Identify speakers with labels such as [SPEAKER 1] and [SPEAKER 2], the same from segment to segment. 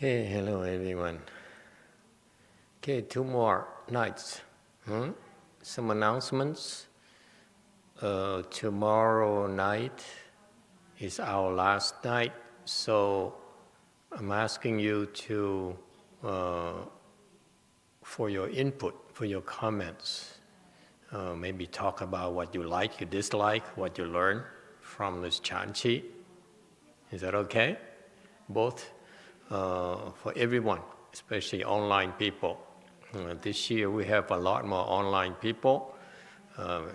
[SPEAKER 1] Okay, hello everyone. Okay, 2 more nights. Some announcements. Tomorrow night is our last night, so I'm asking you to, for your input, for your comments, maybe talk about what you like, you dislike, what you learn from this Chanchi. Is that okay? Both for everyone, especially online people. This year we have a lot more online people,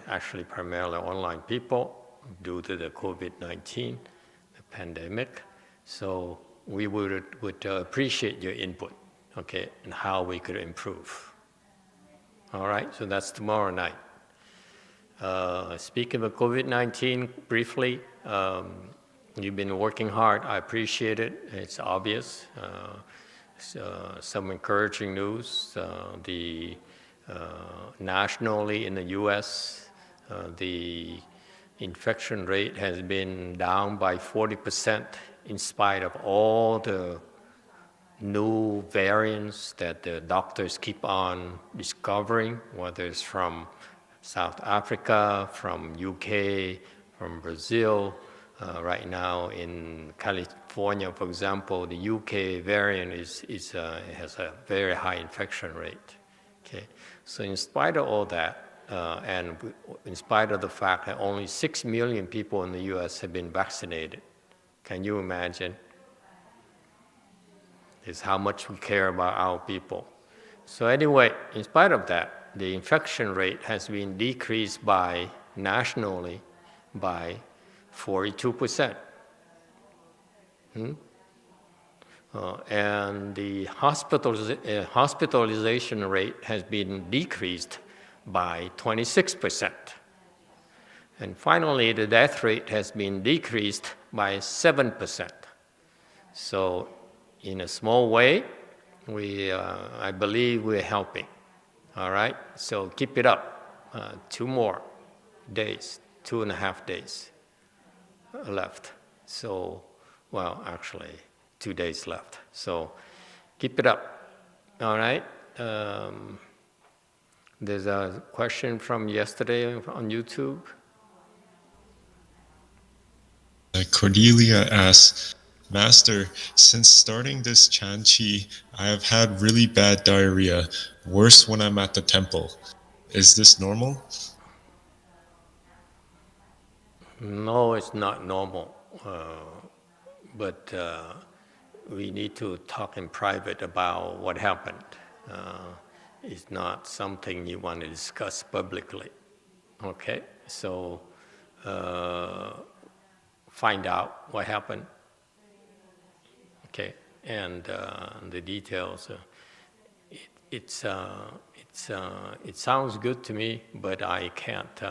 [SPEAKER 1] actually primarily online people due to the COVID-19, the pandemic. So we would appreciate your input, okay, and how we could improve. All right, so that's tomorrow night. Speaking of COVID-19, briefly, you've been working hard. I appreciate it. It's obvious. Some encouraging news. Nationally in the U.S., the infection rate has been down by 40% in spite of all the new variants that the doctors keep on discovering, whether it's from South Africa, from UK, from Brazil. Right now in California, for example, the UK variant has a very high infection rate. Okay, so in spite of all that, and in spite of the fact that only 6 million people in the U.S. have been vaccinated, can you imagine? Is how much we care about our people. So anyway, in spite of that, the infection rate has been decreased by nationally by 42%. And the hospitalization rate has been decreased by 26%. And finally, the death rate has been decreased by 7%. So in a small way, I believe we're helping. All right, so keep it up. 2 more days, 2.5 days left. So, well, actually, 2 days left. So keep it up. All right. There's a question from yesterday on YouTube.
[SPEAKER 2] Cordelia asks, Master, since starting this Chanchi, I have had really bad diarrhea, worse when I'm at the temple. Is this normal?
[SPEAKER 1] No, it's not normal. But we need to talk in private about what happened. It's not something you want to discuss publicly. Okay? So find out what happened. Okay? And the details. It sounds good to me, but I can't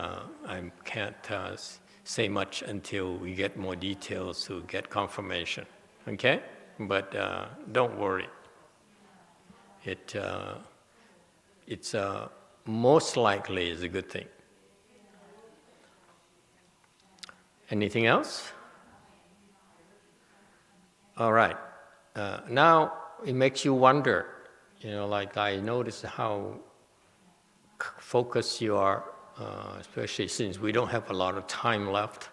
[SPEAKER 1] say much until we get more details to get confirmation. Okay? But don't worry. It's most likely is a good thing. Anything else? All right. Now it makes you wonder. Like I notice how focused you are, especially since we don't have a lot of time left,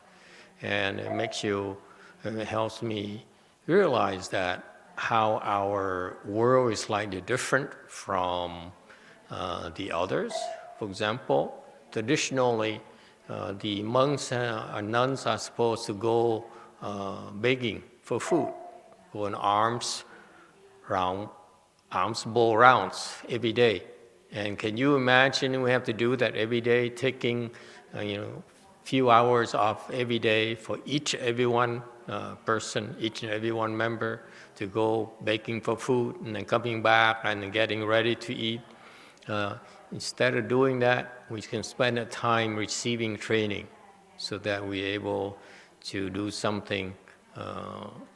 [SPEAKER 1] and it helps me realize that how our world is slightly different from the others. For example, traditionally, the monks and nuns are supposed to go begging for food, go in alms bowl rounds every day. And can you imagine we have to do that every day, taking few hours off every day for each and every one member to go begging for food and then coming back and then getting ready to eat. Instead of doing that, we can spend the time receiving training so that we're able to do something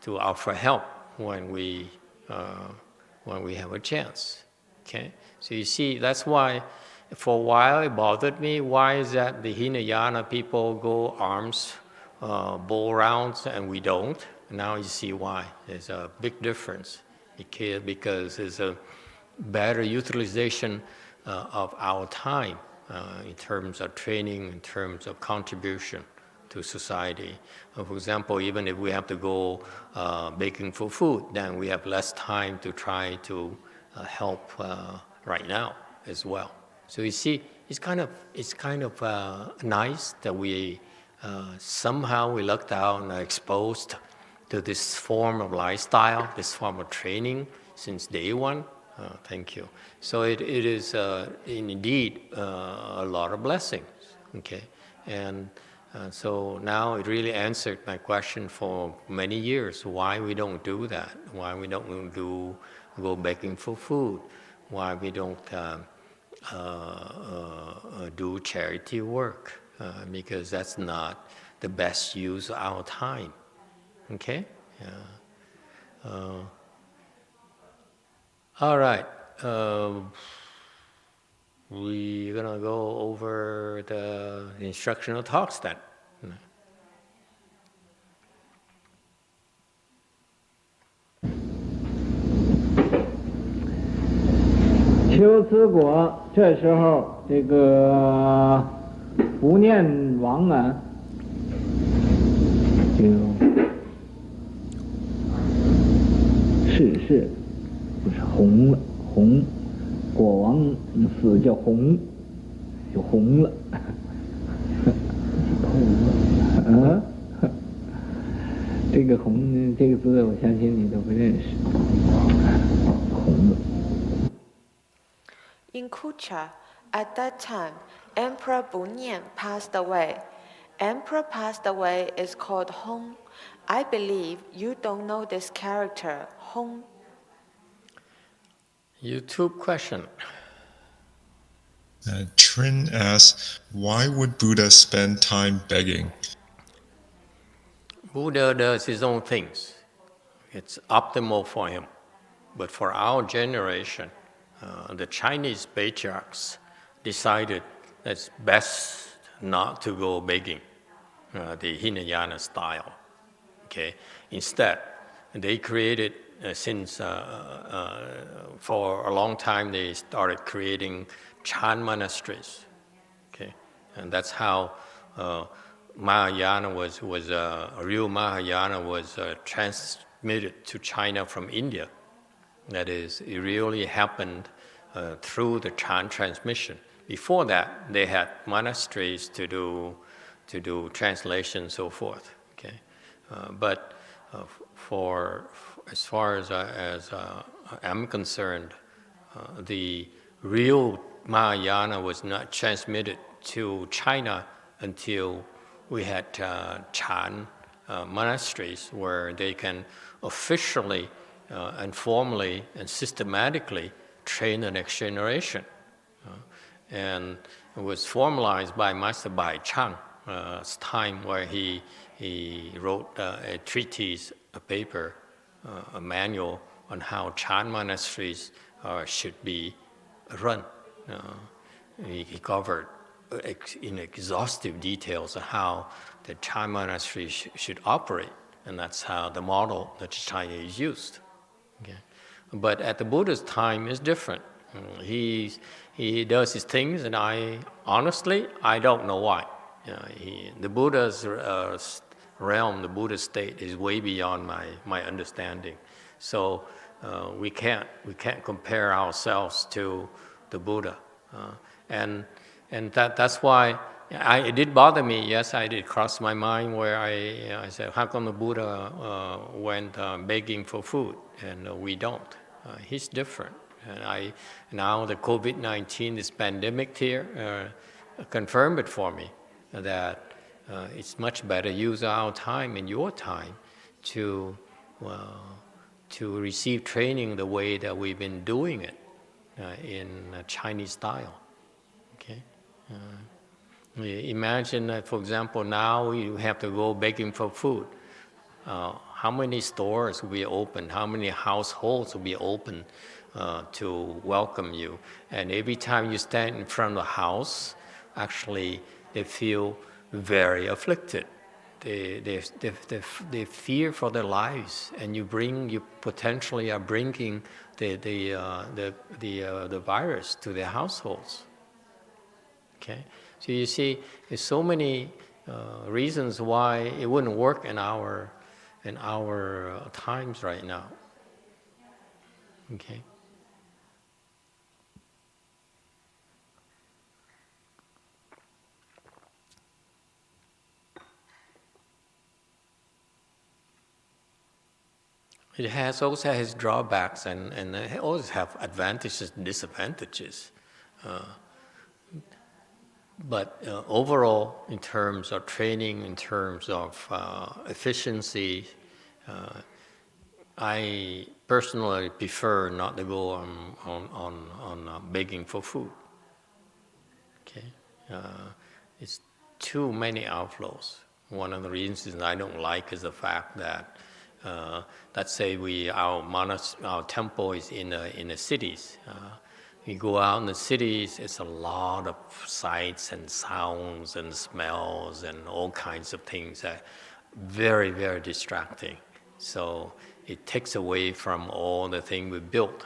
[SPEAKER 1] to offer help when we have a chance. Okay? So you see, that's why for a while it bothered me. Why is that the Hinayana people go alms bowl rounds and we don't? Now you see why. There's a big difference because it's a better utilization of our time in terms of training, in terms of contribution to society. For example, even if we have to go baking for food, then we have less time to try to help right now as well. So you see, it's kind of nice that we somehow we lucked out and are exposed to this form of lifestyle, this form of training since day one. Thank you. So it is indeed a lot of blessings. Okay, and so now it really answered my question for many years: why we don't do that? Why we don't go begging for food? Why we don't do charity work? Because that's not the best use of our time. Okay? All right. We're gonna go over the instructional talks then.
[SPEAKER 3] 求此果，这时候这个不念王啊，就世就是红了，红果王死叫红，就红了，红了，这个红这个字，我相信你都不认识，红了。
[SPEAKER 4] In Kucha, at that time, Emperor Bunian passed away. Emperor passed away is called Hong. I believe you don't know this character, Hong.
[SPEAKER 1] YouTube question.
[SPEAKER 2] Trin asks, why would Buddha spend time begging?
[SPEAKER 1] Buddha does his own things. It's optimal for him. But for our generation, the Chinese patriarchs decided that it's best not to go begging, the Hinayana style. Okay. Instead, they created, for a long time, they started creating Chan monasteries. Okay, and that's how Mahayana real Mahayana was transmitted to China from India. That is, it really happened through the Chan transmission. Before that, they had monasteries to do translation and so forth. Okay, but as far as I'm concerned, the real Mahayana was not transmitted to China until we had Chan monasteries where they can officially and formally and systematically train the next generation. And it was formalized by Master Bai Chang's time, where he wrote a treatise, a paper, a manual on how Chan monasteries should be run. He covered in exhaustive details on how the Chan monastery should operate, and that's how the model that China is used. Okay. But at the Buddha's time, it's different. He does his things, and I don't know why. The Buddha's realm, the Buddha state, is way beyond my understanding. So we can't compare ourselves to the Buddha, and that's why it did bother me. Yes, I did cross my mind where I said, how come the Buddha went begging for food and we don't? He's different. And now the COVID-19, this pandemic here, confirmed it for me that it's much better use our time and your time to receive training the way that we've been doing it in Chinese style. Okay. Imagine that, for example, now you have to go begging for food. How many stores will be open? How many households will be open to welcome you? And every time you stand in front of the house, actually they feel very afflicted they fear for their lives, and you potentially are bringing the virus to their households. Okay, so you see, there's so many reasons why it wouldn't work in our times right now. Okay. It also has drawbacks, and it always have advantages and disadvantages. But overall, in terms of training, in terms of efficiency, I personally prefer not to go on begging for food. Okay, it's too many outflows. One of the reasons I don't like is the fact that, let's say our temple is in the cities. You go out in the cities, it's a lot of sights and sounds and smells and all kinds of things that very, very distracting. So it takes away from all the things we built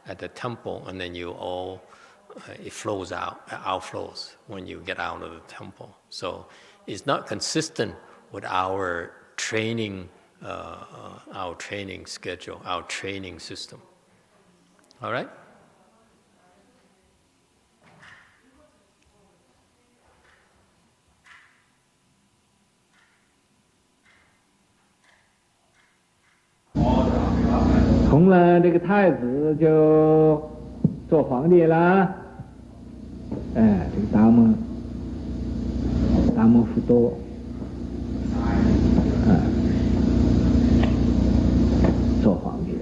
[SPEAKER 1] at the temple, and then it flows outflows when you get out of the temple. So it's not consistent with our training schedule, our training system. All right?
[SPEAKER 3] 从了这个太子就做皇帝了，这个达摩夫多，做皇帝。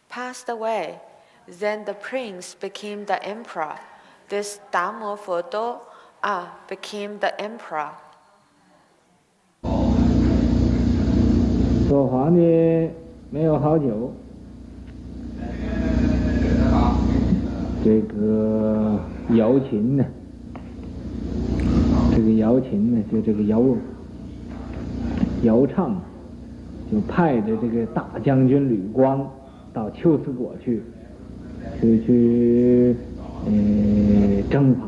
[SPEAKER 4] Passed away. Then the prince became the emperor. This Emitofuo became the emperor.
[SPEAKER 3] 做皇帝没有好久，这个姚琴呢，就这个姚畅，就派着这个大将军吕光到秋瓷国去征伐，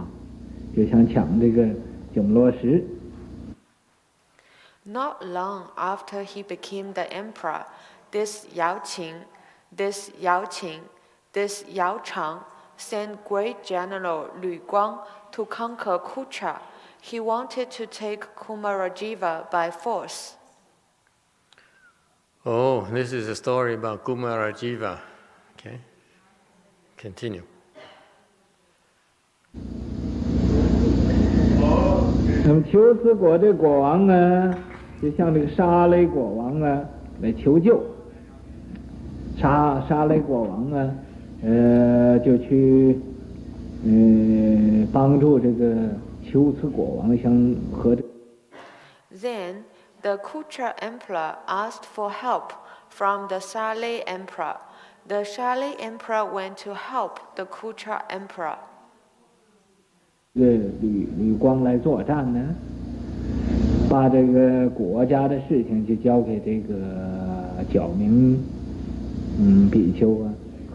[SPEAKER 3] 就想抢这个鸠摩罗什。
[SPEAKER 4] Not long after he became the emperor, this Yao Chang sent great general Lu Guang to conquer Kucha. He wanted to take Kumarajiva by force.
[SPEAKER 1] Oh, this is a story about Kumarajiva. Okay, continue.
[SPEAKER 3] 那么秋瓷国这国王呢，就向这个沙雷国王来求救。沙雷国王就去帮助这个秋瓷国王相和。
[SPEAKER 4] Then the Kucha emperor asked for help from the Saleh emperor. The Saleh emperor went to help the Kucha emperor.
[SPEAKER 3] 吕光来作战呢，把这个国家的事情就交给这个角明比丘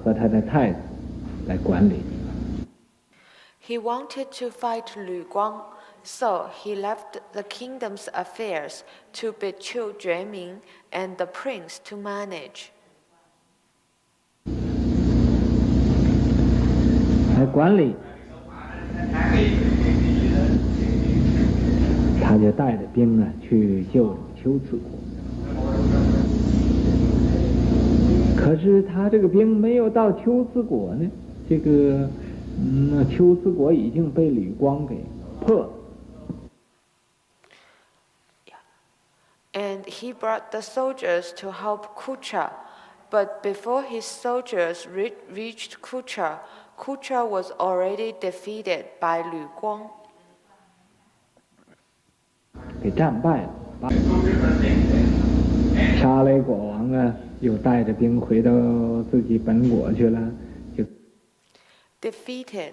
[SPEAKER 3] 和他的太子来管理。
[SPEAKER 4] He wanted to fight Lu Guang, so he left the kingdom's affairs to Bichu Jueming and the prince to manage.
[SPEAKER 3] 来管理。他就带着兵去救秋瓷国，可是他这个兵没有到秋瓷国呢，这个秋瓷国已经被吕光给破了。
[SPEAKER 4] And he brought the soldiers to help Kucha, but before his soldiers reached Kucha, Kucha was already defeated by Lu Guang.
[SPEAKER 3] 给战败了，沙雷国王又带着兵回到自己本国去了，就
[SPEAKER 4] Defeated,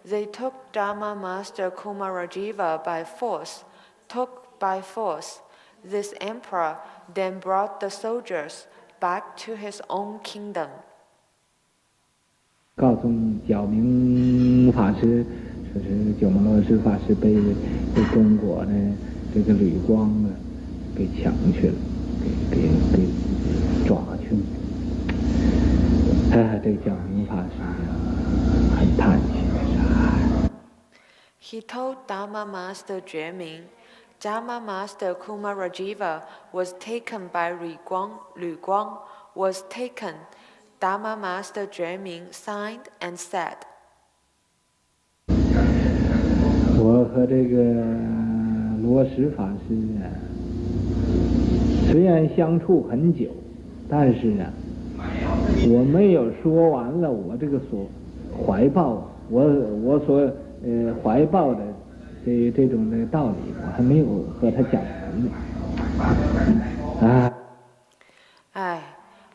[SPEAKER 4] They took Dharma Master Kumarajiva by force, took by force. This emperor then brought the soldiers back to his own kingdom.
[SPEAKER 3] 告诉角明法师，说是九摩罗什法师被中国的这个吕光啊给抢去了，给抓去了。这个角明法师很叹息。
[SPEAKER 4] He told Dharma Master Jue Dharma Master Kumarajiva was taken by Lu Guang was taken. Dharma Master Jue signed and said,
[SPEAKER 3] 我和这个罗什法师啊，虽然相处很久，但是啊，我没有说完了我这个所怀抱，我所怀抱的这种的道理，我还没有和他讲完呢。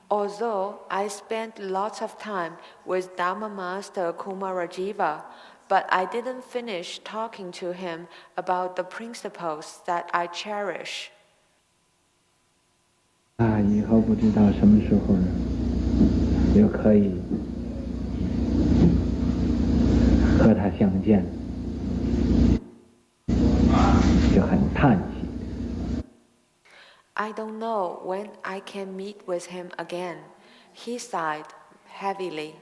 [SPEAKER 4] Although I spent lots of time with Dharma Master Kumarajiva, but I didn't finish talking to him about the principles that I cherish.
[SPEAKER 3] 以后不知道什么时候呢，就可以和他相见，就很叹息。
[SPEAKER 4] I don't know when I can meet with him again. He sighed heavily.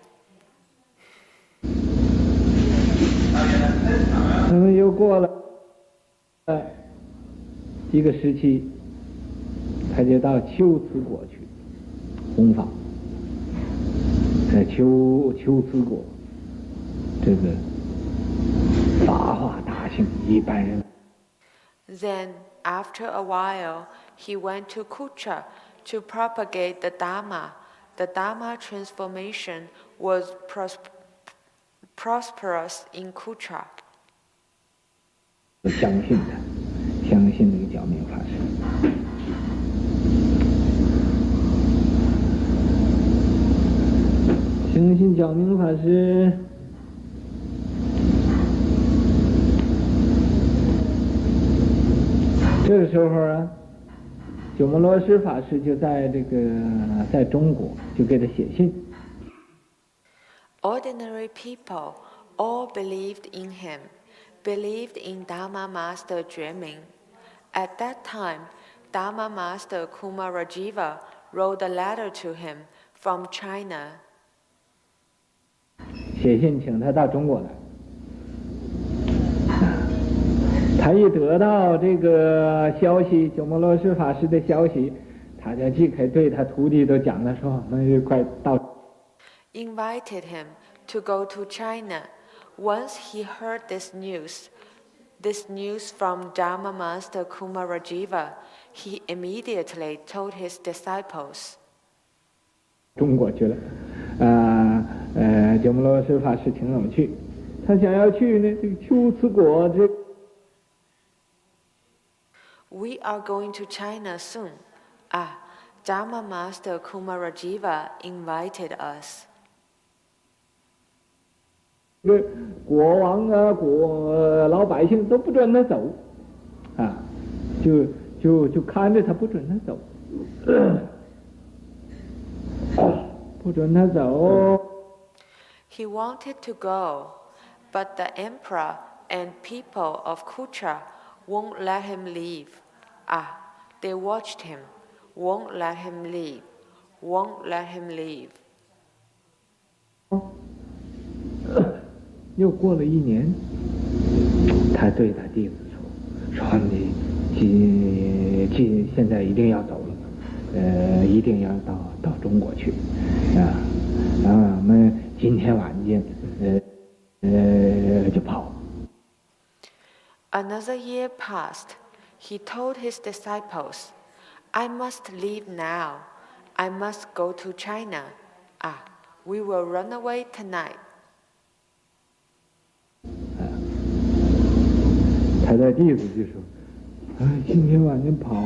[SPEAKER 3] 又过了一个时期，他就到龟兹国去弘法。在龟兹国，这个法化大兴，一般人。
[SPEAKER 4] Then, after a while, he went to Kucha to propagate the Dharma. The Dharma transformation was prosperous in Kucha.
[SPEAKER 3] 相信他，相信这个角明法师。相信角明法师。这个时候啊，九摩罗什法师就在中国就给他写信。
[SPEAKER 4] Ordinary people all believed in him, believed in Dharma Master Jue. At that time, Dharma Master Kumarajiva wrote a letter to him from China.
[SPEAKER 3] 写信请他到中国来。他一得到这个消息，九摩罗什法师的消息，他就即刻对他徒弟都讲了，说我们快到。
[SPEAKER 4] Invited him to go to China. Once he heard this news from Dharma Master Kumarajiva, he immediately told his disciples.
[SPEAKER 3] 中国去了，九摩罗什法师请我们去，他想要去呢，这个龟兹国这。
[SPEAKER 4] We are going to China soon. Dharma Master Kumarajiva invited us.
[SPEAKER 3] 这个国王啊，老百姓都不准他走，就看着他不准他走，不准他走。
[SPEAKER 4] He wanted to go, but the emperor and people of Kucha won't let him leave. They watched him, won't let him leave, won't let him leave.
[SPEAKER 3] 又过了1年，他对他弟子说你现在一定要走了，一定要到中国去，然后我们今天晚间就跑。
[SPEAKER 4] Another year passed. He told his disciples, I must leave now. I must go to China. We will run away tonight.
[SPEAKER 3] 他的弟子就说，今天晚上跑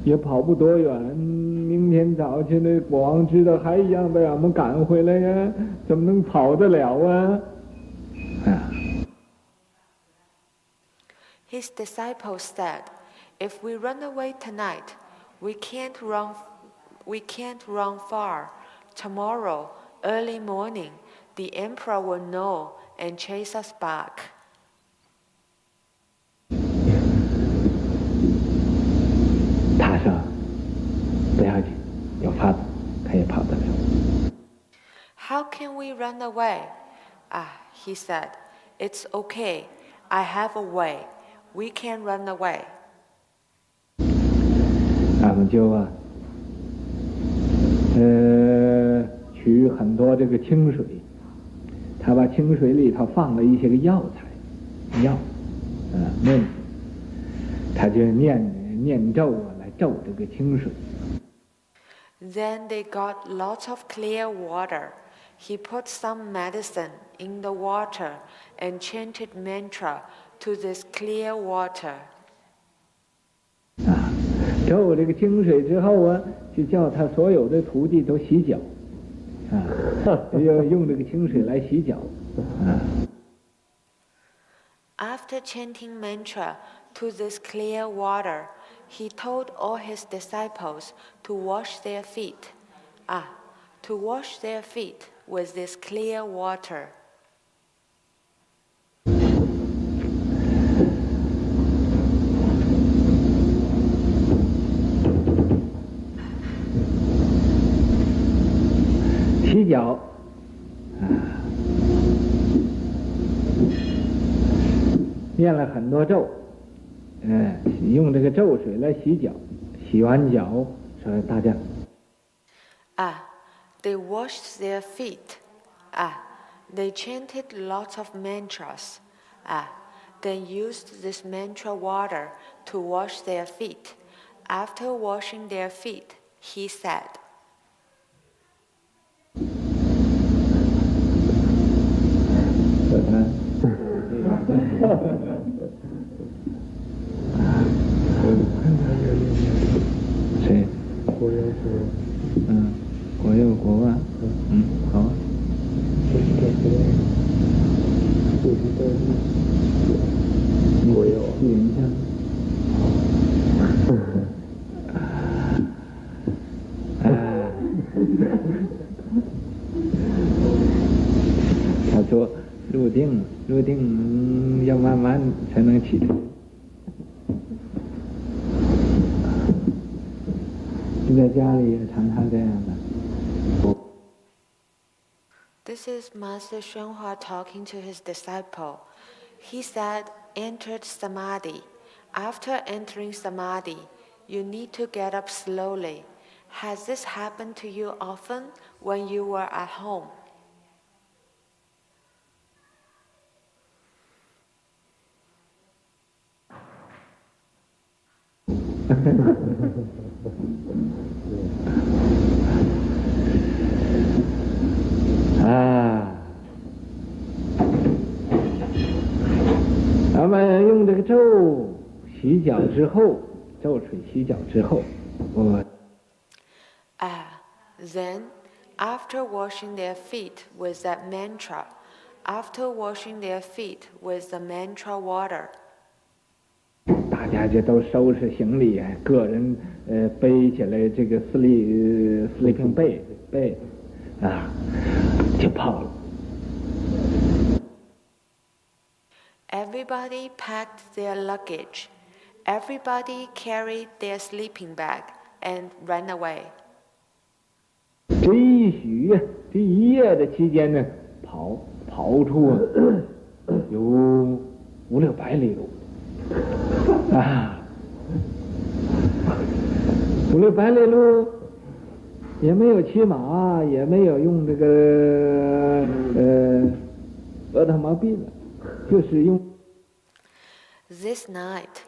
[SPEAKER 3] 也跑不多远，明天早晨的国王知道还一样被俺们赶回来呀，怎么能跑得了啊？
[SPEAKER 4] His disciples said, "If we run away tonight, we can't run far. Tomorrow, early morning, the emperor will know and chase us back."
[SPEAKER 3] 他说不要紧，有法子，他也跑得了。
[SPEAKER 4] How can we run away? He said, "It's okay. I have a way. We can run away."
[SPEAKER 3] 他们就取很多这个清水，他把清水里头放了一些个药材，面子，他就念咒来咒这个清水。
[SPEAKER 4] Then they got lots of clear water. He put some medicine in the water and chanted mantra to this clear water.
[SPEAKER 3] 咒这个清水之后就叫他所有的徒弟都洗脚，要用这个清水来洗脚。
[SPEAKER 4] After chanting mantra to this clear water, he told all his disciples to wash their feet. To wash their feet with this clear water. 洗脚，念了很多咒，用这个咒水来洗脚。洗完脚，说大家。 They washed their feet. They chanted lots of mantras. Then used this mantra water to wash their feet. After washing their feet, he said,
[SPEAKER 3] 谁？国有国有国外，好。国有预言一下。他说入定要慢慢才能起来。在家里也常常这样的。
[SPEAKER 4] This is Master YongHua talking to his disciple. He said, entered samadhi. After entering samadhi, you need to get up slowly. Has this happened to you often when you were at home?
[SPEAKER 3] 咱们用这个咒洗脚之后，咒水洗脚之后，Then,
[SPEAKER 4] after washing their feet with that mantra, after washing their feet with the mantra water,
[SPEAKER 3] 大家就都收拾行李，个人背起来这个sleeping 被就跑了。
[SPEAKER 4] Everybody packed their luggage. Everybody carried their sleeping bag and ran away.
[SPEAKER 3] 这一夜的期间呢，跑出有500-600里路，500-600里路也没有骑马，也没有用这个额头毛笔了。 就是用。
[SPEAKER 4] This night,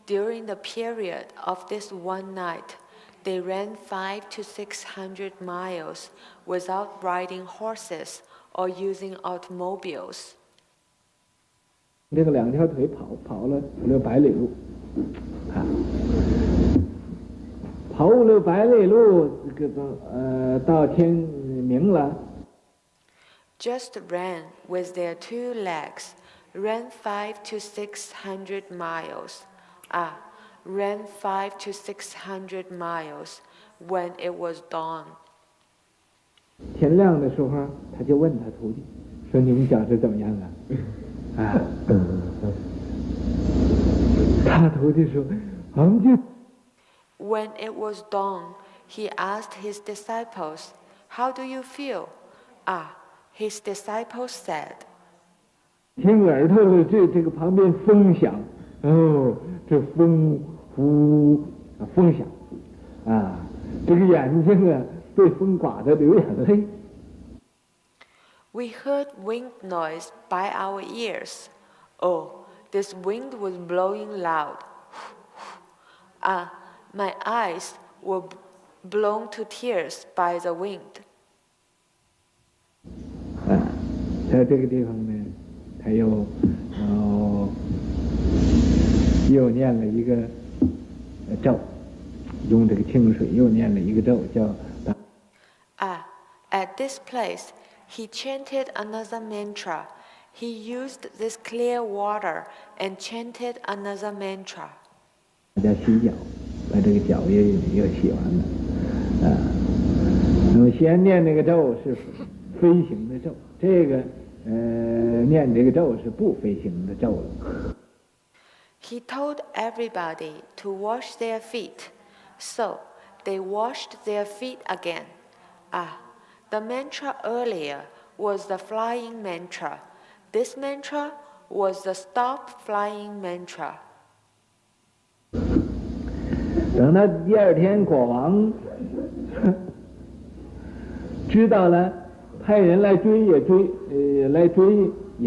[SPEAKER 4] during the period of this one night, they ran 500 to 600 miles without riding horses or using automobiles.
[SPEAKER 3] 这个2条腿跑了500-600里路，跑500-600里路，这个到天明了。
[SPEAKER 4] Just ran with their 2 legs ran 500 to 600 miles. Ran 500 to 600 miles when it was dawn.
[SPEAKER 3] 天亮的时候，他就问他徒弟说：“你们讲是怎么样啊？”他徒弟说：“我们就。”
[SPEAKER 4] When it was dawn, he asked his disciples, "How do you feel?" His disciples said,
[SPEAKER 3] 听耳朵的这个旁边风响，这风呼风响，这个眼睛被风刮得流眼泪。
[SPEAKER 4] We heard wind noise by our ears. Oh, this wind was blowing loud. My eyes were blown to tears by the wind.
[SPEAKER 3] 在这个地方呢，他又念了一个咒，用这个清水又念了一个咒，叫。
[SPEAKER 4] At this place, he chanted another mantra. He used this clear water and chanted another mantra.
[SPEAKER 3] 叫洗脚，把这个脚也洗完了。那么先念那个咒是飞行的咒，这个念这个咒是不飞行的咒了。
[SPEAKER 4] He told everybody to wash their feet, so they washed their feet again. The mantra earlier was the flying mantra. This mantra was the stop flying mantra.
[SPEAKER 3] 等到第二天，国王知道了，派人来追也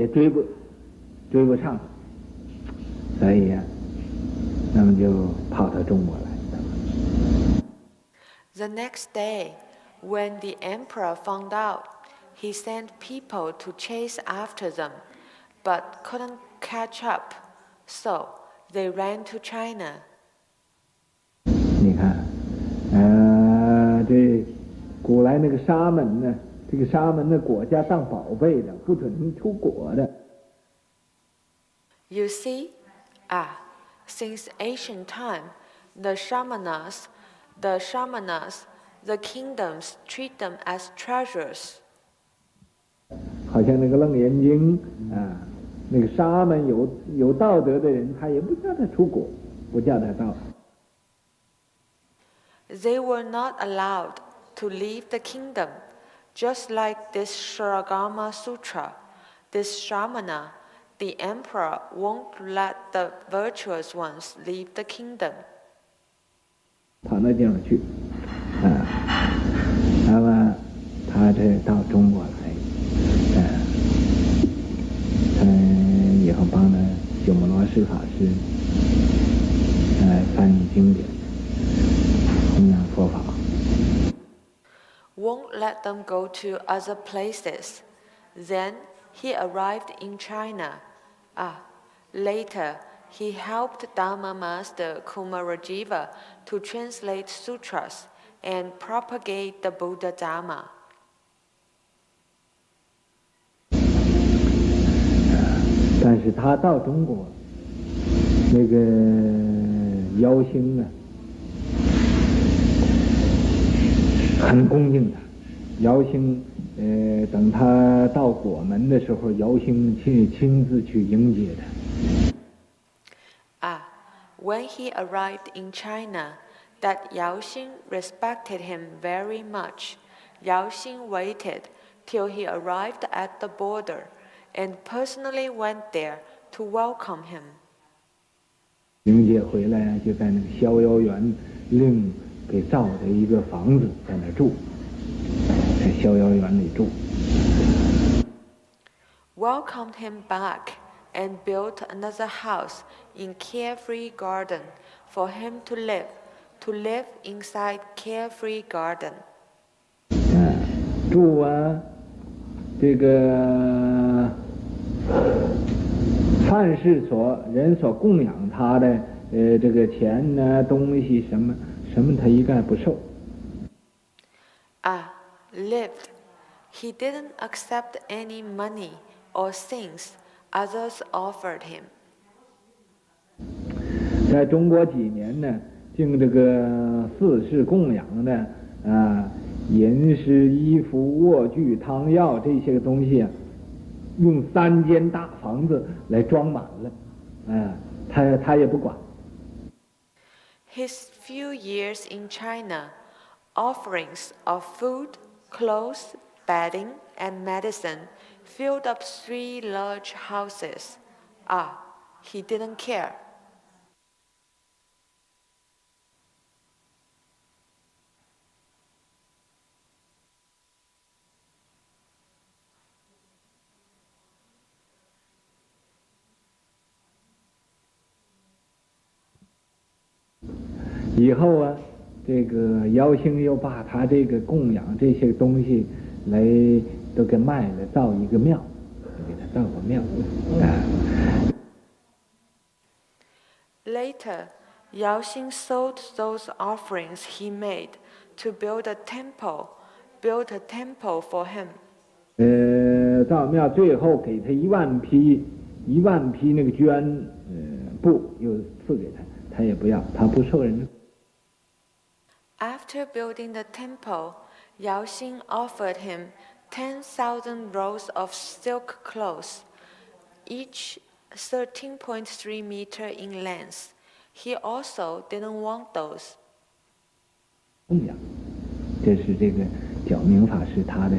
[SPEAKER 3] 追不上，所以那么就跑到中国来。
[SPEAKER 4] The next day, when the emperor found out, he sent people to chase after them, but couldn't catch up, so they ran to China.
[SPEAKER 3] 你看，这古来那个沙门呢，这个沙门的国家当宝贝的，不准出国的。
[SPEAKER 4] You see, since ancient time, the shamanas, the kingdoms treat them as treasures.
[SPEAKER 3] 好像那个楞严经那个沙门有道德的人，他也不叫他出国，不叫他到。
[SPEAKER 4] They were not allowed to leave the kingdom, just like this Shuragama Sutra. This Shamana, the emperor won't let the virtuous ones leave the kingdom.
[SPEAKER 3] 跑那地方去，那么他这到中国来，以后帮了鸠摩罗什法师，翻译经典，弘扬佛法。
[SPEAKER 4] Won't let them go to other places. Then he arrived in China. Later, he helped Dharma master Kumarajiva to translate sutras and propagate the Buddha Dharma.
[SPEAKER 3] 但是他到中国，那个姚兴很恭敬他。姚兴，等他到果门的时候，姚兴亲自去迎接他。
[SPEAKER 4] When he arrived in China, that Yao Xing respected him very much. Yao Xing waited till he arrived at the border and personally went there to welcome him.
[SPEAKER 3] 迎接回来就在那个逍遥园另给造的一个房子，在那住，在逍遥园里住。
[SPEAKER 4] Welcomed him back and built another house in Carefree Garden for him to live inside Carefree Garden.
[SPEAKER 3] 住这个凡是人所供养他的这个钱东西什么他一概不受。
[SPEAKER 4] Lived. He didn't accept any money or things Others offered him.
[SPEAKER 3] 在中国几年呢，经这个四世供养的银饰、衣服、卧具、汤药这些个东西啊，用3间大房子来装满了，他也不管。
[SPEAKER 4] His few years in China, offerings of food, clothes, bedding, and medicine filled up 3 large houses. He didn't care.
[SPEAKER 3] 以后啊，这个姚兴又把他这个供养这些东西来都给卖了，造一个庙，给他造个庙。
[SPEAKER 4] Later, Yao Xing sold those offerings he made to build a temple for him.
[SPEAKER 3] 造庙最后给他1万匹那个绢布又赐给他，他也不要，他不受人。
[SPEAKER 4] After building the temple, Yao Xing offered him 10,000 rolls of silk cloths, each 13.3 meters in length. He also didn't want those.
[SPEAKER 3] 供养，这是这个角明法师他的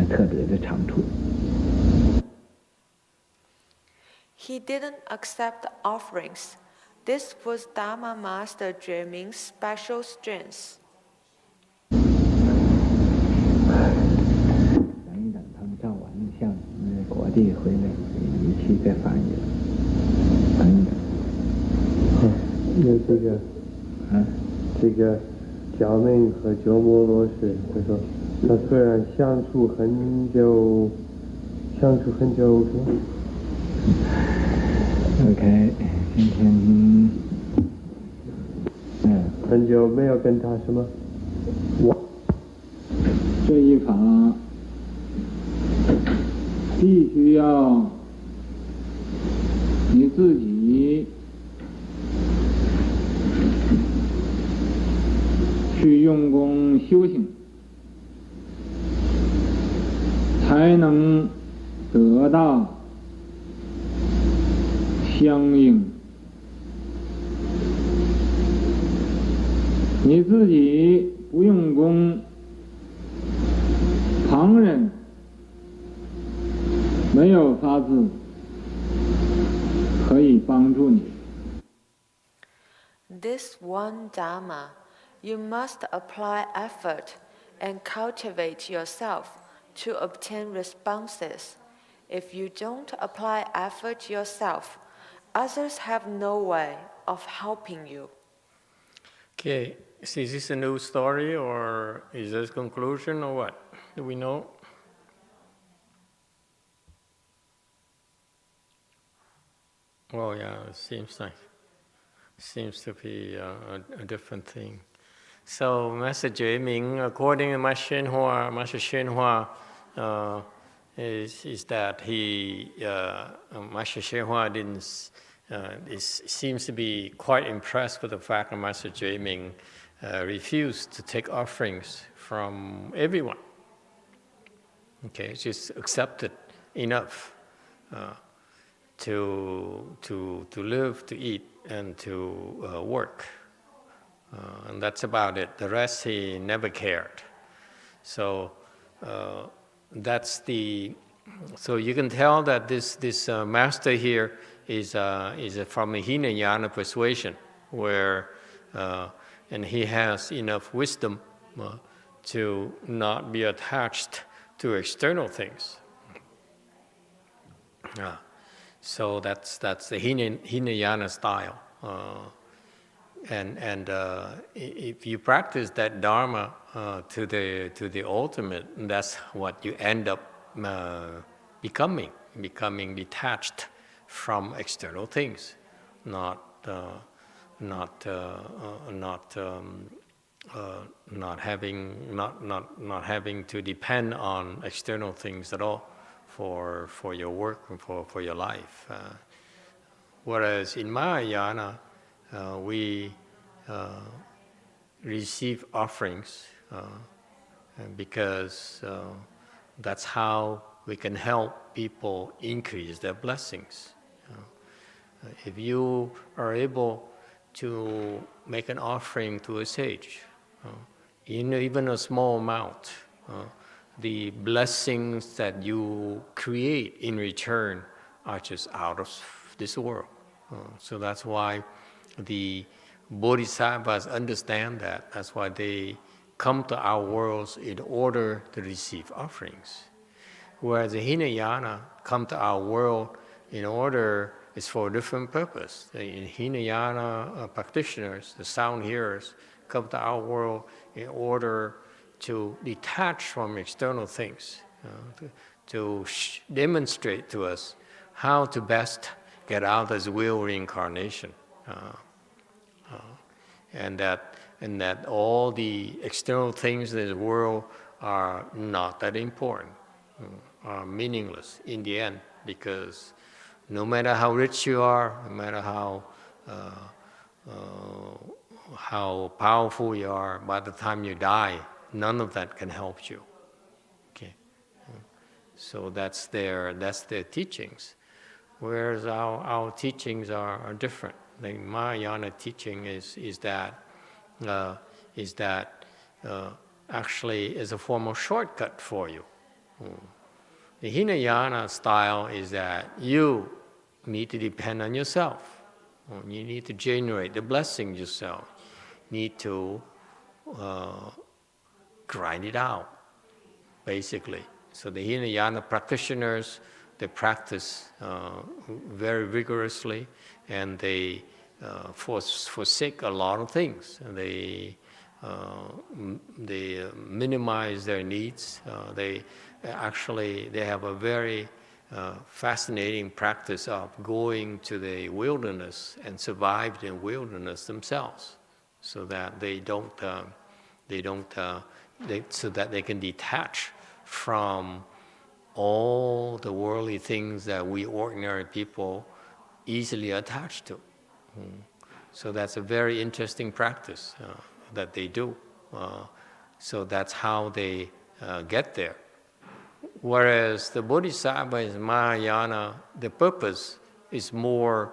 [SPEAKER 3] 特别的长处。
[SPEAKER 4] He didn't accept offerings. This was Dharma Master Zhueming's special strength.
[SPEAKER 3] 等一等，他们照完相，国弟回来一起再翻译。等一等。
[SPEAKER 5] 这个角明和鸠摩罗什，他说他虽然相处很久，是吧
[SPEAKER 3] OK， 今天
[SPEAKER 5] 很久没有跟他什么
[SPEAKER 3] 这一法必须要你自己去用功修行，才能得到相应。你自己不用功，旁人没有法子可以帮助你。
[SPEAKER 4] This one Dharma, you must apply effort and cultivate yourself to obtain responses. If you don't apply effort yourself, others have no way of helping you.
[SPEAKER 1] Okay, is this a new story or is this conclusion or what? Do we know? Oh yeah, it seems to be a different thing. So Master Zhueming, according to Master YongHua, is that Master YongHua seems to be quite impressed with the fact that Master Zhueming refused to take offerings from everyone. Okay, just accepted enough to live, to eat, and to work. And that's about it. The rest he never cared. So so you can tell that this master here is from a Hinayana persuasion, where and he has enough wisdom to not be attached to external things. So that's the Hinayana style. And if you practice that Dharma to the ultimate, that's what you end up becoming detached from external things, not having to depend on external things at all for your work and for your life. Whereas in Mahayana, we receive offerings because that's how we can help people increase their blessings. If you are able to make an offering to a sage, in even a small amount, the blessings that you create in return are just out of this world. So that's why the bodhisattvas understand that. That's why they come to our worlds in order to receive offerings. Whereas the Hinayana come to our world in order, it's for a different purpose. The Hinayana practitioners, the sound hearers, come to our world in order to detach from external things, to demonstrate to us how to best get out as will reincarnation. And that all the external things in this world are not that important, are meaningless in the end, because no matter how rich you are, no matter how powerful you are, by the time you die, none of that can help you. Okay, so that's their teachings, whereas our teachings are different. The Mahayana teaching is that actually is a form of shortcut for you. The Hinayana style is that you need to depend on yourself. You need to generate the blessing yourself. You need to grind it out, basically. So the Hinayana practitioners, they practice very vigorously, and they forsake a lot of things. They minimize their needs. They have a very fascinating practice of going to the wilderness and survive in wilderness themselves, so that so that they can detach from all the worldly things that we ordinary people easily attach to. So that's a very interesting practice that they do. So that's how they get there. Whereas the Bodhisattva in Mahayana, the purpose is more,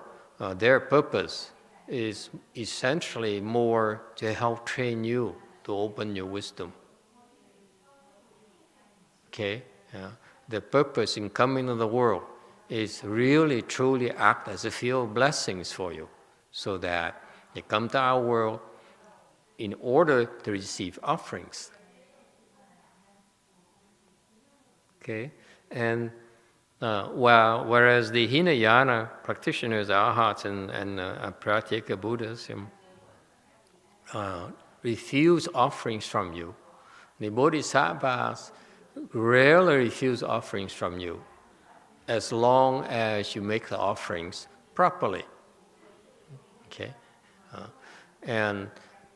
[SPEAKER 1] their purpose is essentially more to help train you to open your wisdom. Okay? The purpose in coming to the world is really truly act as a field of blessings for you, so that you come to our world in order to receive offerings. Okay? And whereas the Hinayana practitioners, Arhats and Pratyeka Buddhas, refuse offerings from you, the Bodhisattvas rarely refuse offerings from you, as long as you make the offerings properly. Okay? And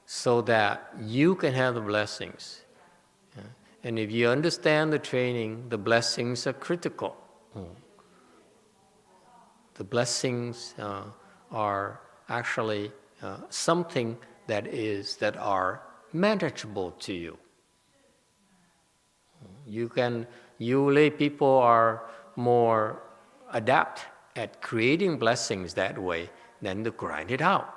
[SPEAKER 1] so that you can have the blessings. And if you understand the training, the blessings are critical. The blessings are actually something that are manageable to you. You lay people are more adept at creating blessings that way than to grind it out,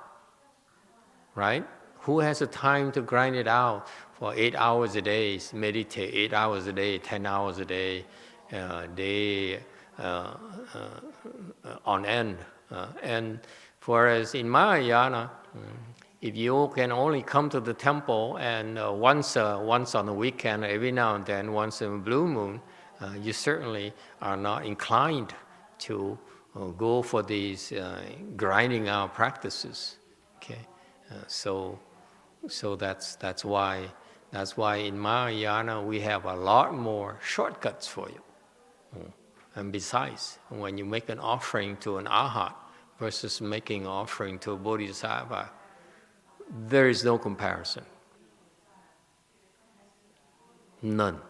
[SPEAKER 1] right? Who has the time to grind it out for 8 hours a day, meditate 8 hours a day, 10 hours a day, on end? And whereas in Mahayana, if you can only come to the temple and once on the weekend, every now and then, once in a blue moon, you certainly are not inclined to go for these grinding out practices. Okay, so that's why in Mahayana we have a lot more shortcuts for you. And besides, when you make an offering to an Arhat versus making an offering to a Bodhisattva, there is no comparison. None.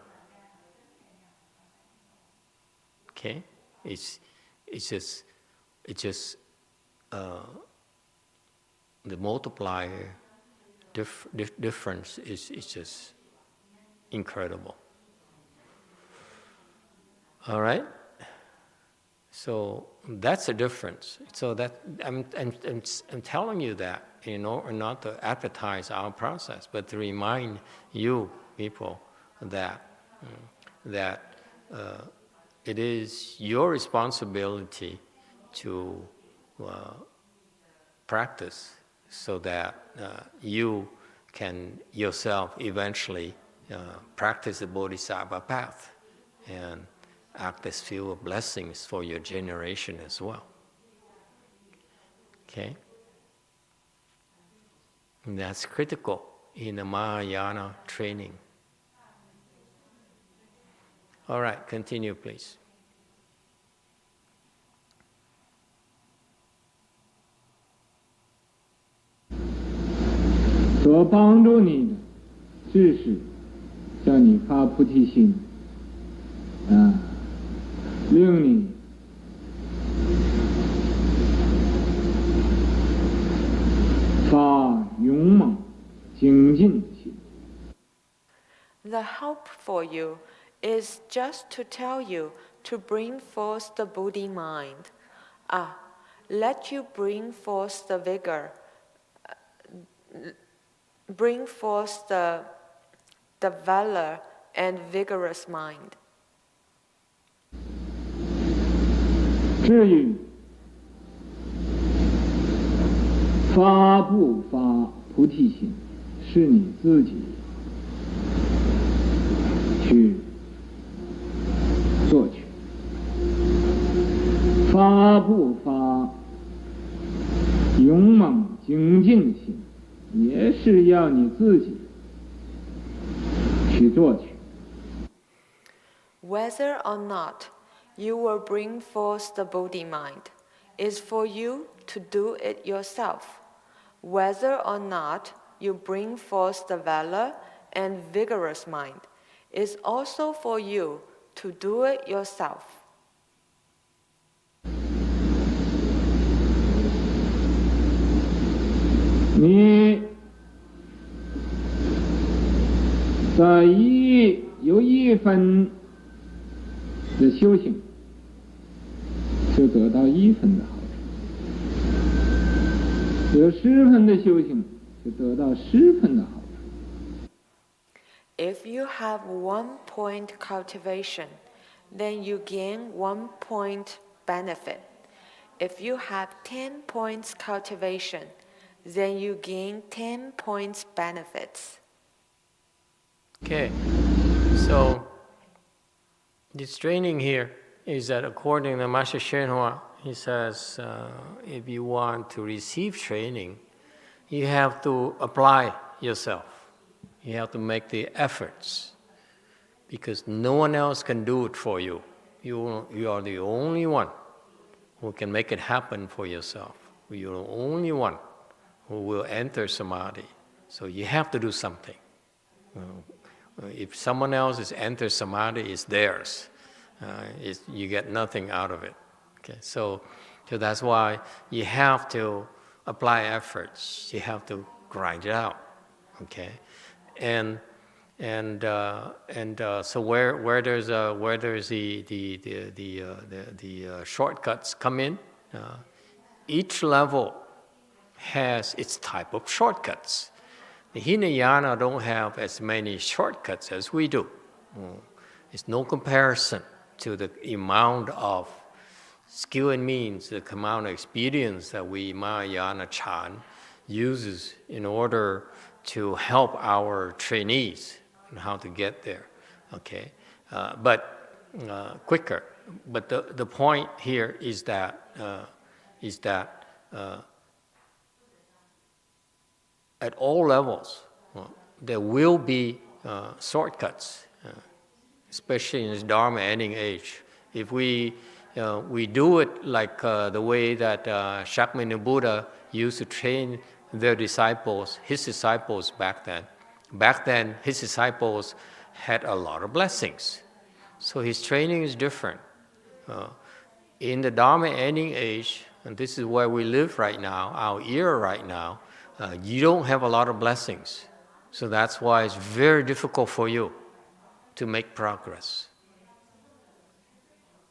[SPEAKER 1] Okay, it's just the multiplier difference is just incredible. All right. So that's a difference. So that I'm telling you that in order not to advertise our process, but to remind you people that it is your responsibility to practice so that you can yourself eventually practice the Bodhisattva path and act as fuel of blessings for your generation as well. Okay? And that's critical in the Mahayana training. All right, continue, please.
[SPEAKER 3] "所帮助你的，致使向你发菩提心，令你发勇猛精进心。"
[SPEAKER 4] The help for you is just to tell you to bring forth the Buddhi mind. Let you bring forth the vigor, bring forth the valor and vigorous mind.
[SPEAKER 3] 至于发不发菩提心，是你自己去做去；发不发勇猛精进心，也是要你自己去做去。
[SPEAKER 4] Whether or not you will bring forth the Buddhi mind is for you to do it yourself. Whether or not you bring forth the valor and vigorous mind is also for you to do it yourself.
[SPEAKER 3] 你在有一分的修行，就得到一分的好处；有10分的修行，就得到10分的好处。
[SPEAKER 4] If you have 1 point cultivation, then you gain 1 point benefit. If you have 10 points cultivation, then you gain 10 points benefits.
[SPEAKER 1] Okay, so this training here is that according to Master YongHua, he says if you want to receive training, you have to apply yourself. You have to make the efforts because no one else can do it for you. You are the only one who can make it happen for yourself. You're the only one who will enter samadhi. So you have to do something. If someone else has entered samadhi, it's theirs. You get nothing out of it. Okay, so that's why you have to apply efforts. You have to grind it out. Okay, and so where there's the shortcuts come in, each level has its type of shortcuts. The Hinayana don't have as many shortcuts as we do. It's no comparison to the amount of skill and means, the amount of experience that we Mahayana Chan uses in order to help our trainees on how to get there. Okay, but quicker. But the point here is that at all levels, there will be shortcuts, especially in this Dharma ending age. If we do it like the way that Shakyamuni Buddha used to train their disciples, his disciples back then. Back then, his disciples had a lot of blessings. So his training is different. In the Dharma ending age, and this is where we live right now, our era right now, you don't have a lot of blessings. So that's why it's very difficult for you to make progress.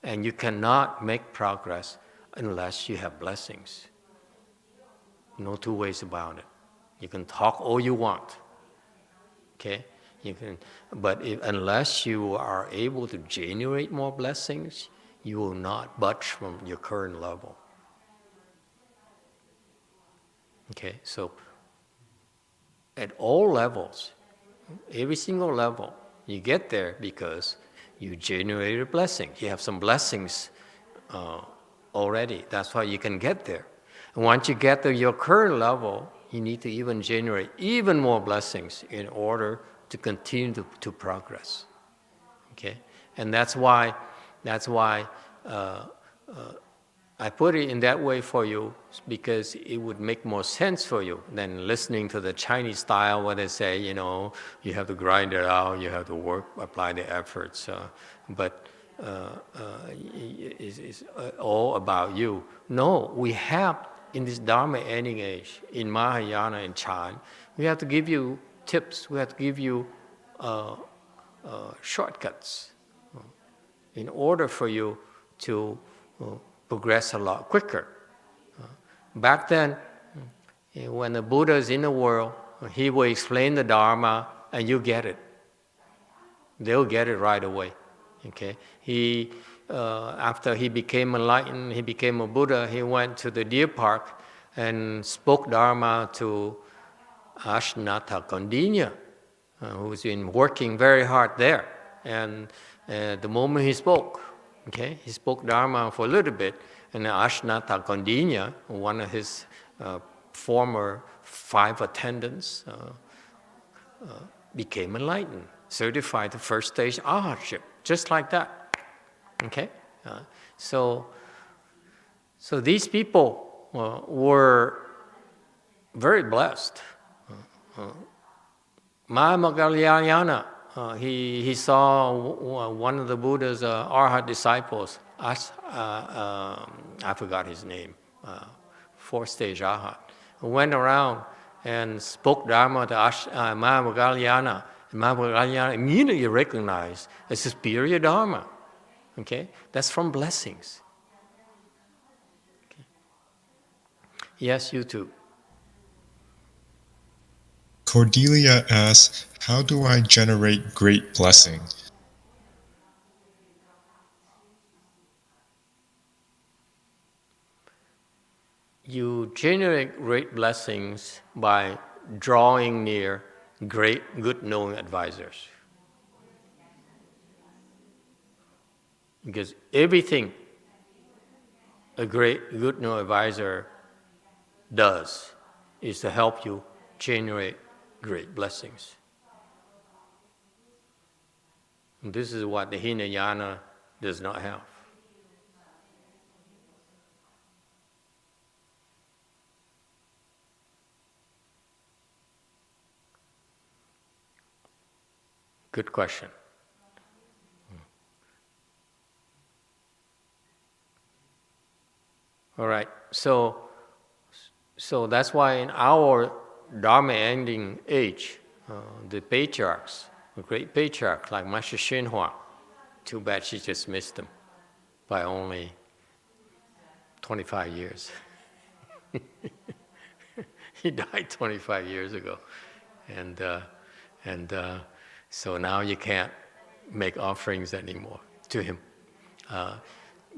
[SPEAKER 1] And you cannot make progress unless you have blessings. No two ways about it. You can talk all you want, okay? But unless you are able to generate more blessings, you will not budge from your current level. Okay, so at all levels, every single level, you get there because you generated blessings. You have some blessings already. That's why you can get there. And once you get to your current level, you need to even generate even more blessings in order to continue to progress. Okay, and that's why I put it in that way for you, because it would make more sense for you than listening to the Chinese style where they say, you know, you have to grind it out, you have to work, apply the efforts, but it's all about you. No, we have in this Dharma ending age, in Mahayana and Chan, we have to give you tips, we have to give you shortcuts in order for you to progress a lot quicker. Back then, when the Buddha is in the world, he will explain the Dharma and you get it. They'll get it right away. Okay? After he became enlightened, he became a Buddha, he went to the deer park and spoke Dharma to Ashnata Kondinya, who's been working very hard there. And the moment he spoke, okay, he spoke Dharma for a little bit, and Ashnata Kondinya, one of his former 5 attendants, became enlightened, certified the first stage arhatship, just like that. Okay, so these people were very blessed. Mahamoggalyayana, he saw one of the Buddha's arhat disciples, I forgot his name, 4th stage arhat, who went around and spoke Dharma to Mahamoggalyayana. Mahamoggalyayana immediately recognized a superior Dharma. Okay, that's from blessings. Okay. Yes, you too.
[SPEAKER 2] Cordelia asks, how do I generate great blessing?
[SPEAKER 1] You generate great blessings by drawing near great, good-knowing advisors. Because everything a great, good-knowing advisor does is to help you generate great blessings. And this is what the Hinayana does not have. Good question. All right, so that's why in our Dharma ending age, the patriarchs, the great patriarchs like Master YongHua, too bad she just missed them by only 25 years. He died 25 years ago, and so now you can't make offerings anymore to him.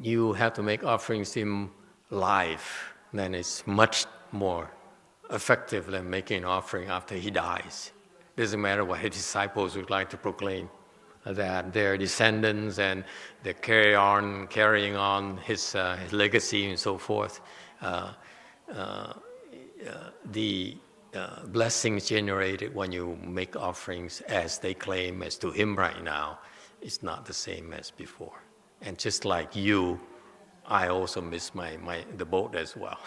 [SPEAKER 1] You have to make offerings to him live, then it's much more effective than making an offering after he dies. Doesn't matter what his disciples would like to proclaim, that they're descendants and they're carrying on his legacy and so forth. The blessings generated when you make offerings as they claim as to him right now is not the same as before. And just like you, I also miss the boat as well,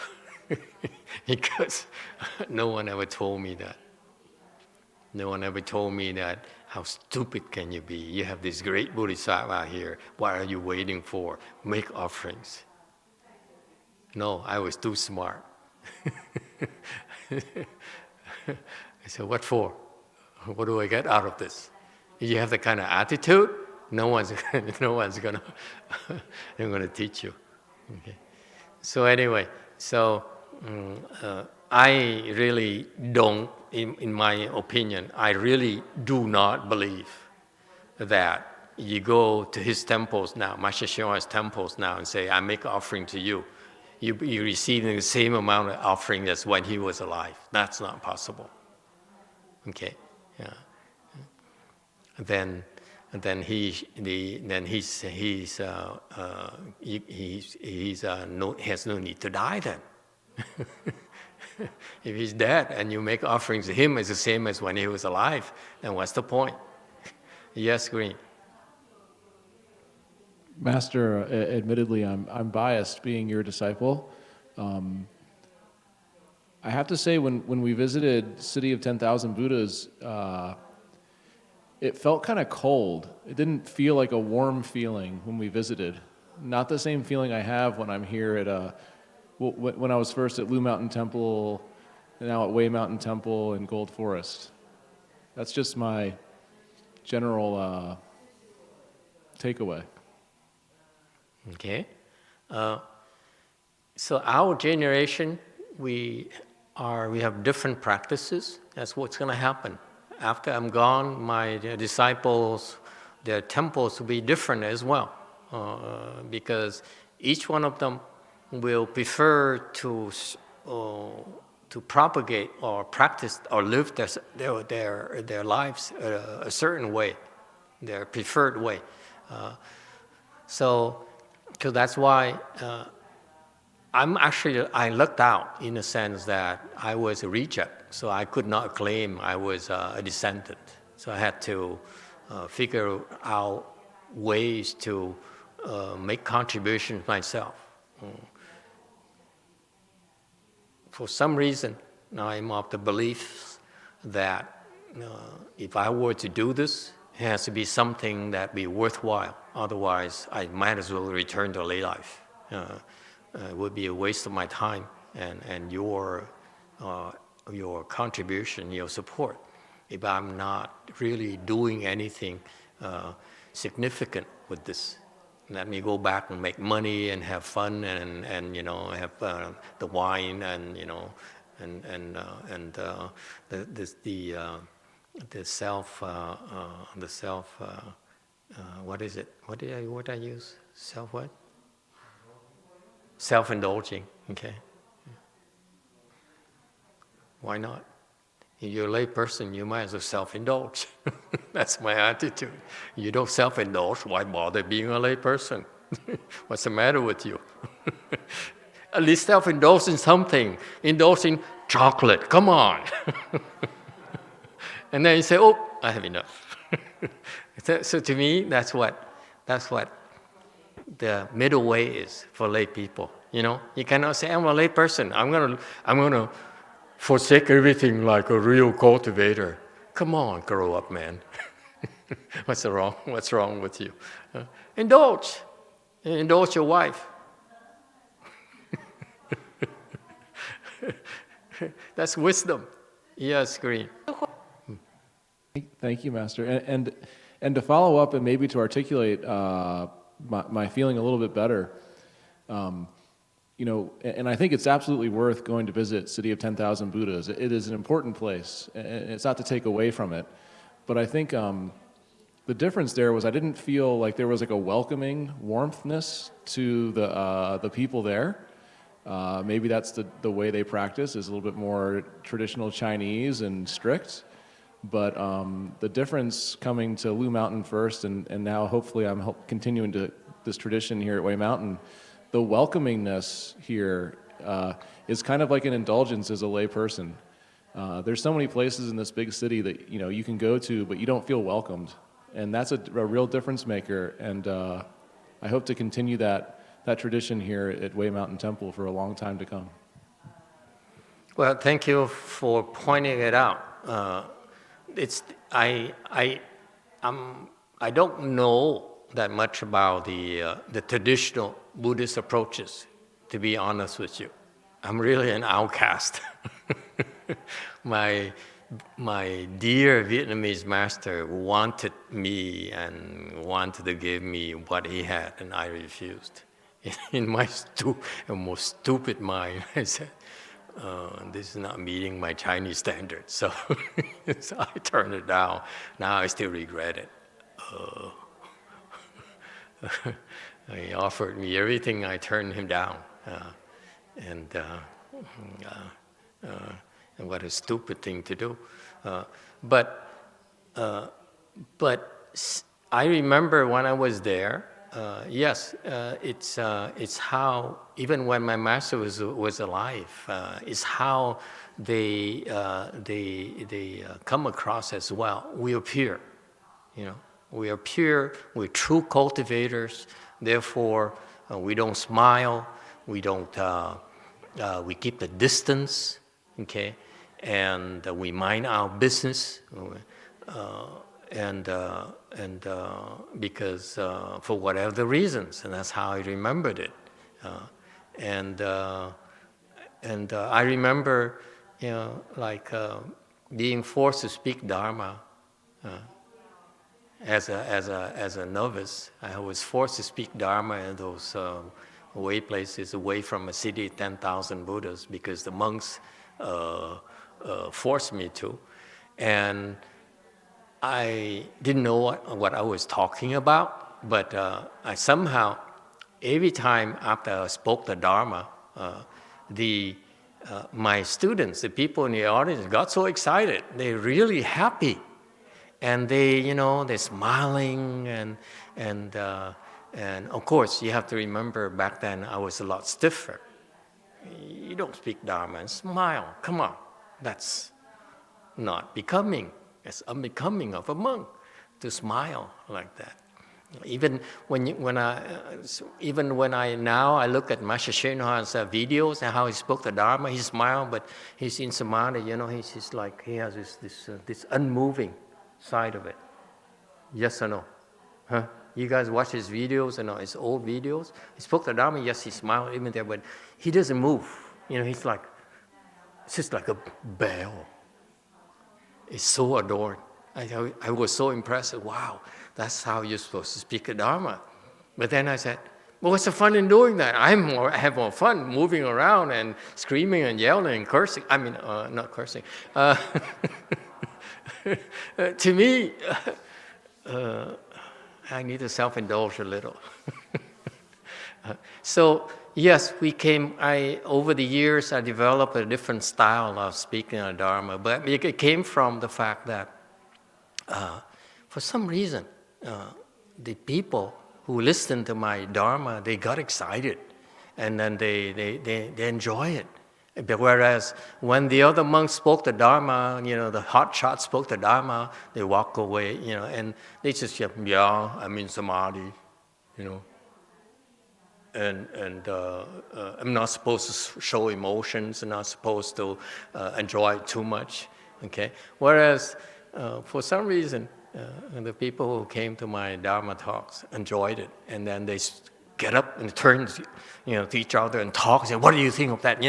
[SPEAKER 1] because no one ever told me that. No one ever told me that, how stupid can you be? You have this great bodhisattva here. What are you waiting for? Make offerings. No, I was too smart. I said, what for? What do I get out of this? If you have the kind of attitude, no one's gonna teach you. Okay. So anyway, I really don't, in my opinion, I really do not believe that you go to his temples now, Master Hsu's temples now, and say, I make offering to you. You're receiving the same amount of offering as when he was alive. That's not possible. Okay, yeah. Then he has no need to die then. If he's dead and you make offerings to him, it's the same as when he was alive, then what's the point? Yes, Green.
[SPEAKER 6] Master, admittedly, I'm biased being your disciple. I have to say, when we visited City of 10,000 Buddhas, it felt kind of cold. It didn't feel like a warm feeling when we visited. Not the same feeling I have when I'm here at when I was first at Lu Mountain Temple, and now at Wei Mountain Temple and Gold Forest. That's just my general takeaway.
[SPEAKER 1] Okay. So our generation, we have different practices. That's what's going to happen. After I'm gone, my disciples, their temples will be different as well, because each one of them will prefer to propagate or practice or live their lives a certain way, their preferred way. So that's why I lucked out in the sense that I was a reject, so I could not claim I was a descendant. So I had to figure out ways to make contributions myself. For some reason, I'm of the belief that if I were to do this, it has to be something that be worthwhile. Otherwise, I might as well return to lay life. It would be a waste of my time and your contribution, your support, if I'm not really doing anything significant with this. Let me go back and make money and have fun and have the wine and the self what is it? What did I use? Self what? Self-indulging. Okay. Why not? If you're a lay person, you might as well self-indulge. That's my attitude. You don't self-indulge, why bother being a lay person? What's the matter with you? At least self-indulge in something. Indulge in chocolate. Come on. And then you say, oh, I have enough. So to me, that's what the middle way is for lay people. You cannot say, I'm a lay person. I'm gonna forsake everything like a real cultivator. Come on, grow up, man. What's wrong with you? Indulge your wife. That's wisdom. Yes, Green.
[SPEAKER 6] Thank you, Master. And to follow up and maybe to articulate my feeling a little bit better, and I think it's absolutely worth going to visit City of 10,000 Buddhas. It is an important place, and it's not to take away from it. But I think the difference there was I didn't feel like there was like a welcoming warmthness to the people there. Maybe that's the way they practice is a little bit more traditional Chinese and strict. But the difference coming to Lu Mountain first, and now hopefully I'm continuing to this tradition here at Wei Mountain, the welcomingness here is kind of like an indulgence as a lay person. There's so many places in this big city that you can go to, but you don't feel welcomed, and that's a real difference maker. And I hope to continue that tradition here at Wei Mountain Temple for a long time to come.
[SPEAKER 1] Well, thank you for pointing it out. it's I don't know that much about the traditional Buddhist approaches, to be honest with you. I'm really an outcast. My dear Vietnamese master wanted me and wanted to give me what he had, and I refused. In my most stupid mind, I said, this is not meeting my Chinese standards. So, so I turned it down. Now I still regret it. He offered me everything, I turned him down. And what a stupid thing to do. But I remember when I was there, yes, it's how, even when my master was alive, it's how they come across as well. We appear, we are pure, we're true cultivators, therefore we don't smile, we keep the distance, okay, and we mind our business, because for whatever the reasons, and that's how I remembered it, and I remember, being forced to speak Dharma. As a novice, I was forced to speak Dharma in those away places, away from a city of 10,000 Buddhas, because the monks forced me to, and I didn't know what I was talking about, but I somehow, every time after I spoke the Dharma, my students, the people in the audience, got so excited. They're really happy. And they're smiling, and of course you have to remember back then I was a lot stiffer. You don't speak Dharma and smile. Come on, that's not becoming. It's unbecoming of a monk to smile like that. Even when I now look at Master YongHua's videos and how he spoke the Dharma, he smiled, but he's in samadhi. He's just like he has this unmoving side of it. Yes or no? Huh? You guys watch his videos and his old videos? He spoke the Dharma, yes, he smiled even there, but he doesn't move. He's like, it's just like a bell. It's so adored. I was so impressed. Wow, that's how you're supposed to speak the Dharma. But then I said, well, what's the fun in doing that? I have more fun moving around and screaming and yelling and cursing. I mean, not cursing. To me, I need to self-indulge a little. So yes, over the years I developed a different style of speaking the Dharma, but it came from the fact that for some reason, the people who listened to my Dharma, they got excited, and then they enjoy it. Whereas when the other monks spoke the Dharma, the hot shots spoke the Dharma, they walk away, and they just say, yeah, I'm in samadhi, and I'm not supposed to show emotions, I'm not supposed to enjoy it too much, okay? Whereas for some reason, the people who came to my Dharma talks enjoyed it, and then they get up and turn, to each other and talk. Say, what do you think of that?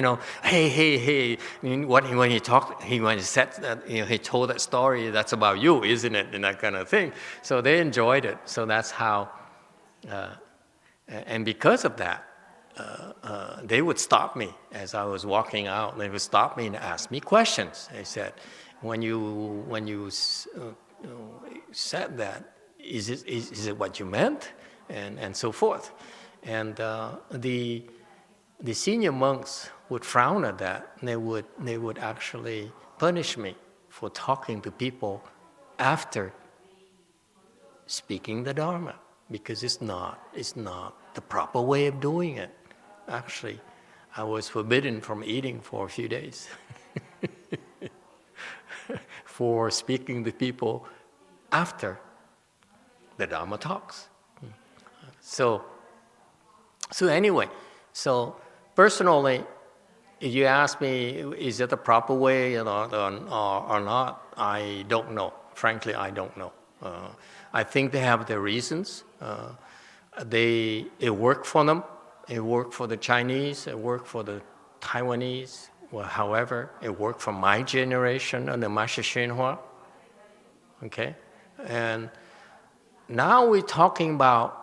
[SPEAKER 1] Hey. When he talked, when he said that, he told that story. That's about you, isn't it? And that kind of thing. So they enjoyed it. So that's how. And because of that, they would stop me as I was walking out. They would stop me and ask me questions. They said, when you said that, is it what you meant? And so forth. And the senior monks would frown at that. They would actually punish me for talking to people after speaking the Dharma, because it's not the proper way of doing it. Actually, I was forbidden from eating for a few days for speaking to people after the Dharma talks. So anyway, personally, if you ask me, is it the proper way or not, I don't know. Frankly, I don't know. I think they have their reasons. It worked for them. It worked for the Chinese. It worked for the Taiwanese. Well, however, it worked for my generation under Master YongHua. Okay, and now we're talking about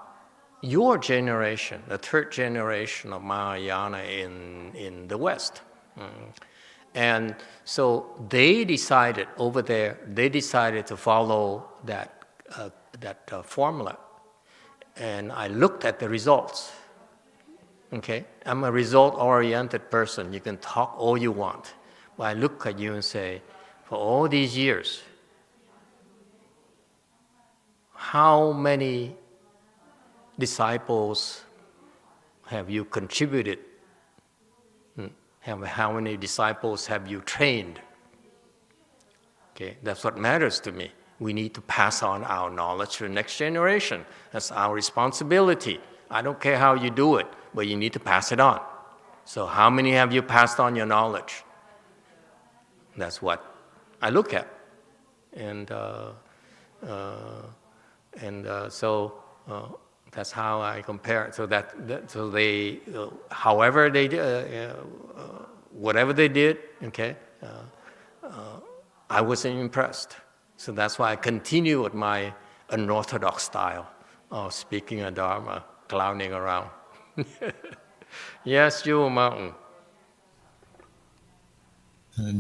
[SPEAKER 1] your generation, the third generation of Mahayana in the West. And so they decided over there, to follow that formula. And I looked at the results. Okay, I'm a result-oriented person. You can talk all you want. But I look at you and say, for all these years, how many disciples have you contributed? How many disciples have you trained? Okay, that's what matters to me. We need to pass on our knowledge to the next generation. That's our responsibility. I don't care how you do it, but you need to pass it on. So how many have you passed on your knowledge? That's what I look at. And so that's how I compare it. So they, however they did, whatever they did, okay, I wasn't impressed. So that's why I continue with my unorthodox style of speaking a Dharma, clowning around. Yes, Jewel Mountain.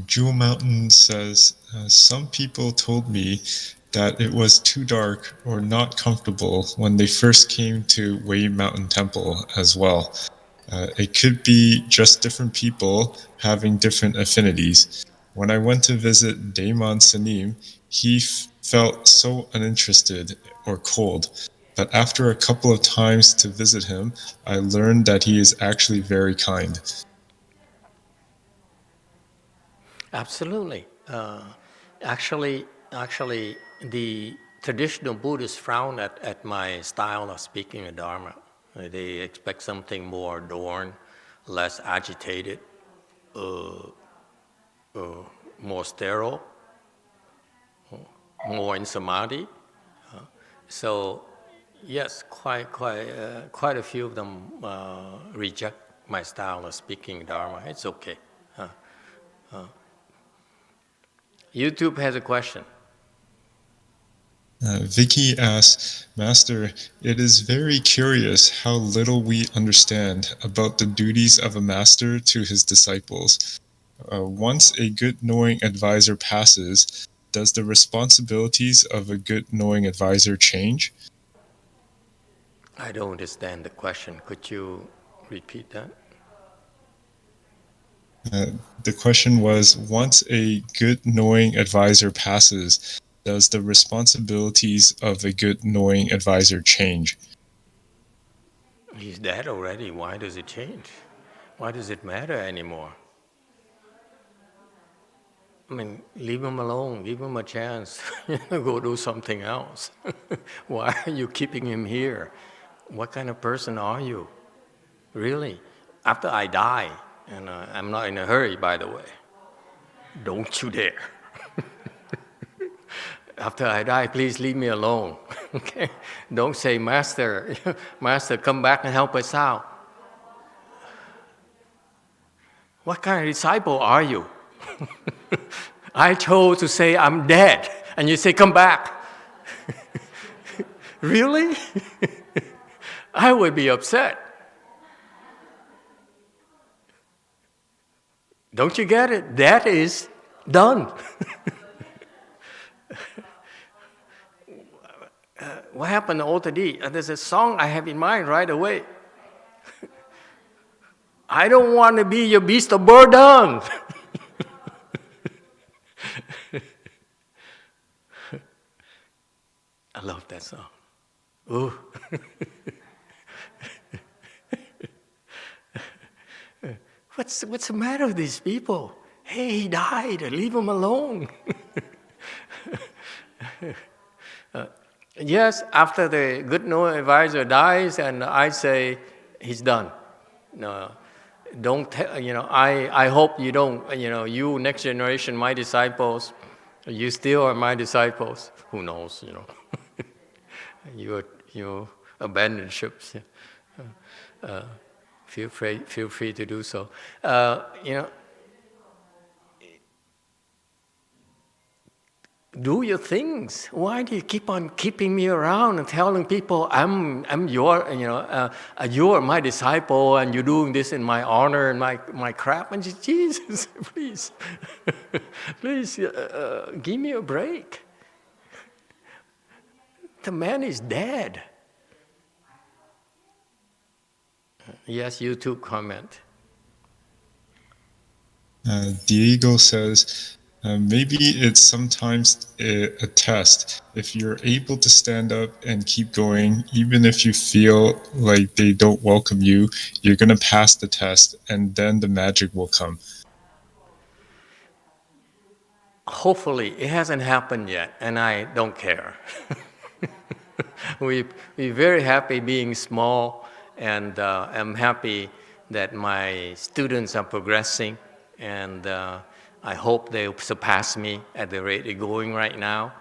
[SPEAKER 2] Jewel Mountain says, some people told me that it was too dark or not comfortable when they first came to Wei Mountain Temple as well. It could be just different people having different affinities. When I went to visit Daimon Sanim, he felt so uninterested or cold. But after a couple of times to visit him, I learned that he is actually very kind.
[SPEAKER 1] Absolutely. Actually, the traditional Buddhists frown at my style of speaking the Dharma. They expect something more adorned, less agitated, more sterile, more in samadhi. So, yes, quite a few of them reject my style of speaking Dharma. It's okay. YouTube has a question.
[SPEAKER 2] Vicky asks, Master, it is very curious how little we understand about the duties of a master to his disciples. Once a good knowing advisor passes, does the responsibilities of a good knowing advisor change?
[SPEAKER 1] I don't understand the question. Could you repeat that?
[SPEAKER 2] The question was, once a good knowing advisor passes, does the responsibilities of a good knowing advisor change?
[SPEAKER 1] He's dead already. Why does it change? Why does it matter anymore? I mean, leave him alone. Give him a chance. Go do something else. Why are you keeping him here? What kind of person are you? Really? After I die, and I'm not in a hurry, by the way. Don't you dare. After I die, please leave me alone. Okay? Don't say, Master, come back and help us out. What kind of disciple are you? I chose to say I'm dead, and you say, come back. Really? I would be upset. Don't you get it? That is done. What happened to Otadi? There's a song I have in mind right away. I don't want to be your beast of burden. I love that song. Ooh. What's the matter with these people? Hey, he died. Leave him alone. Yes, after the good knowing advisor dies, and I say he's done. No, don't I hope you don't, you next generation, my disciples, you still are my disciples. Who knows, you abandon ships. Feel free to do so. Do your things. Why do you keep on keeping me around and telling people I'm your, you're my disciple and you're doing this in my honor and my crap? And just, Jesus, please, please give me a break. The man is dead. Yes, you too comment.
[SPEAKER 2] Diego says, maybe it's sometimes a test. If you're able to stand up and keep going, even if you feel like they don't welcome you, you're going to pass the test and then the magic will come.
[SPEAKER 1] Hopefully, it hasn't happened yet, and I don't care. We're very happy being small, and I'm happy that my students are progressing, and I hope they'll surpass me at the rate they're going right now.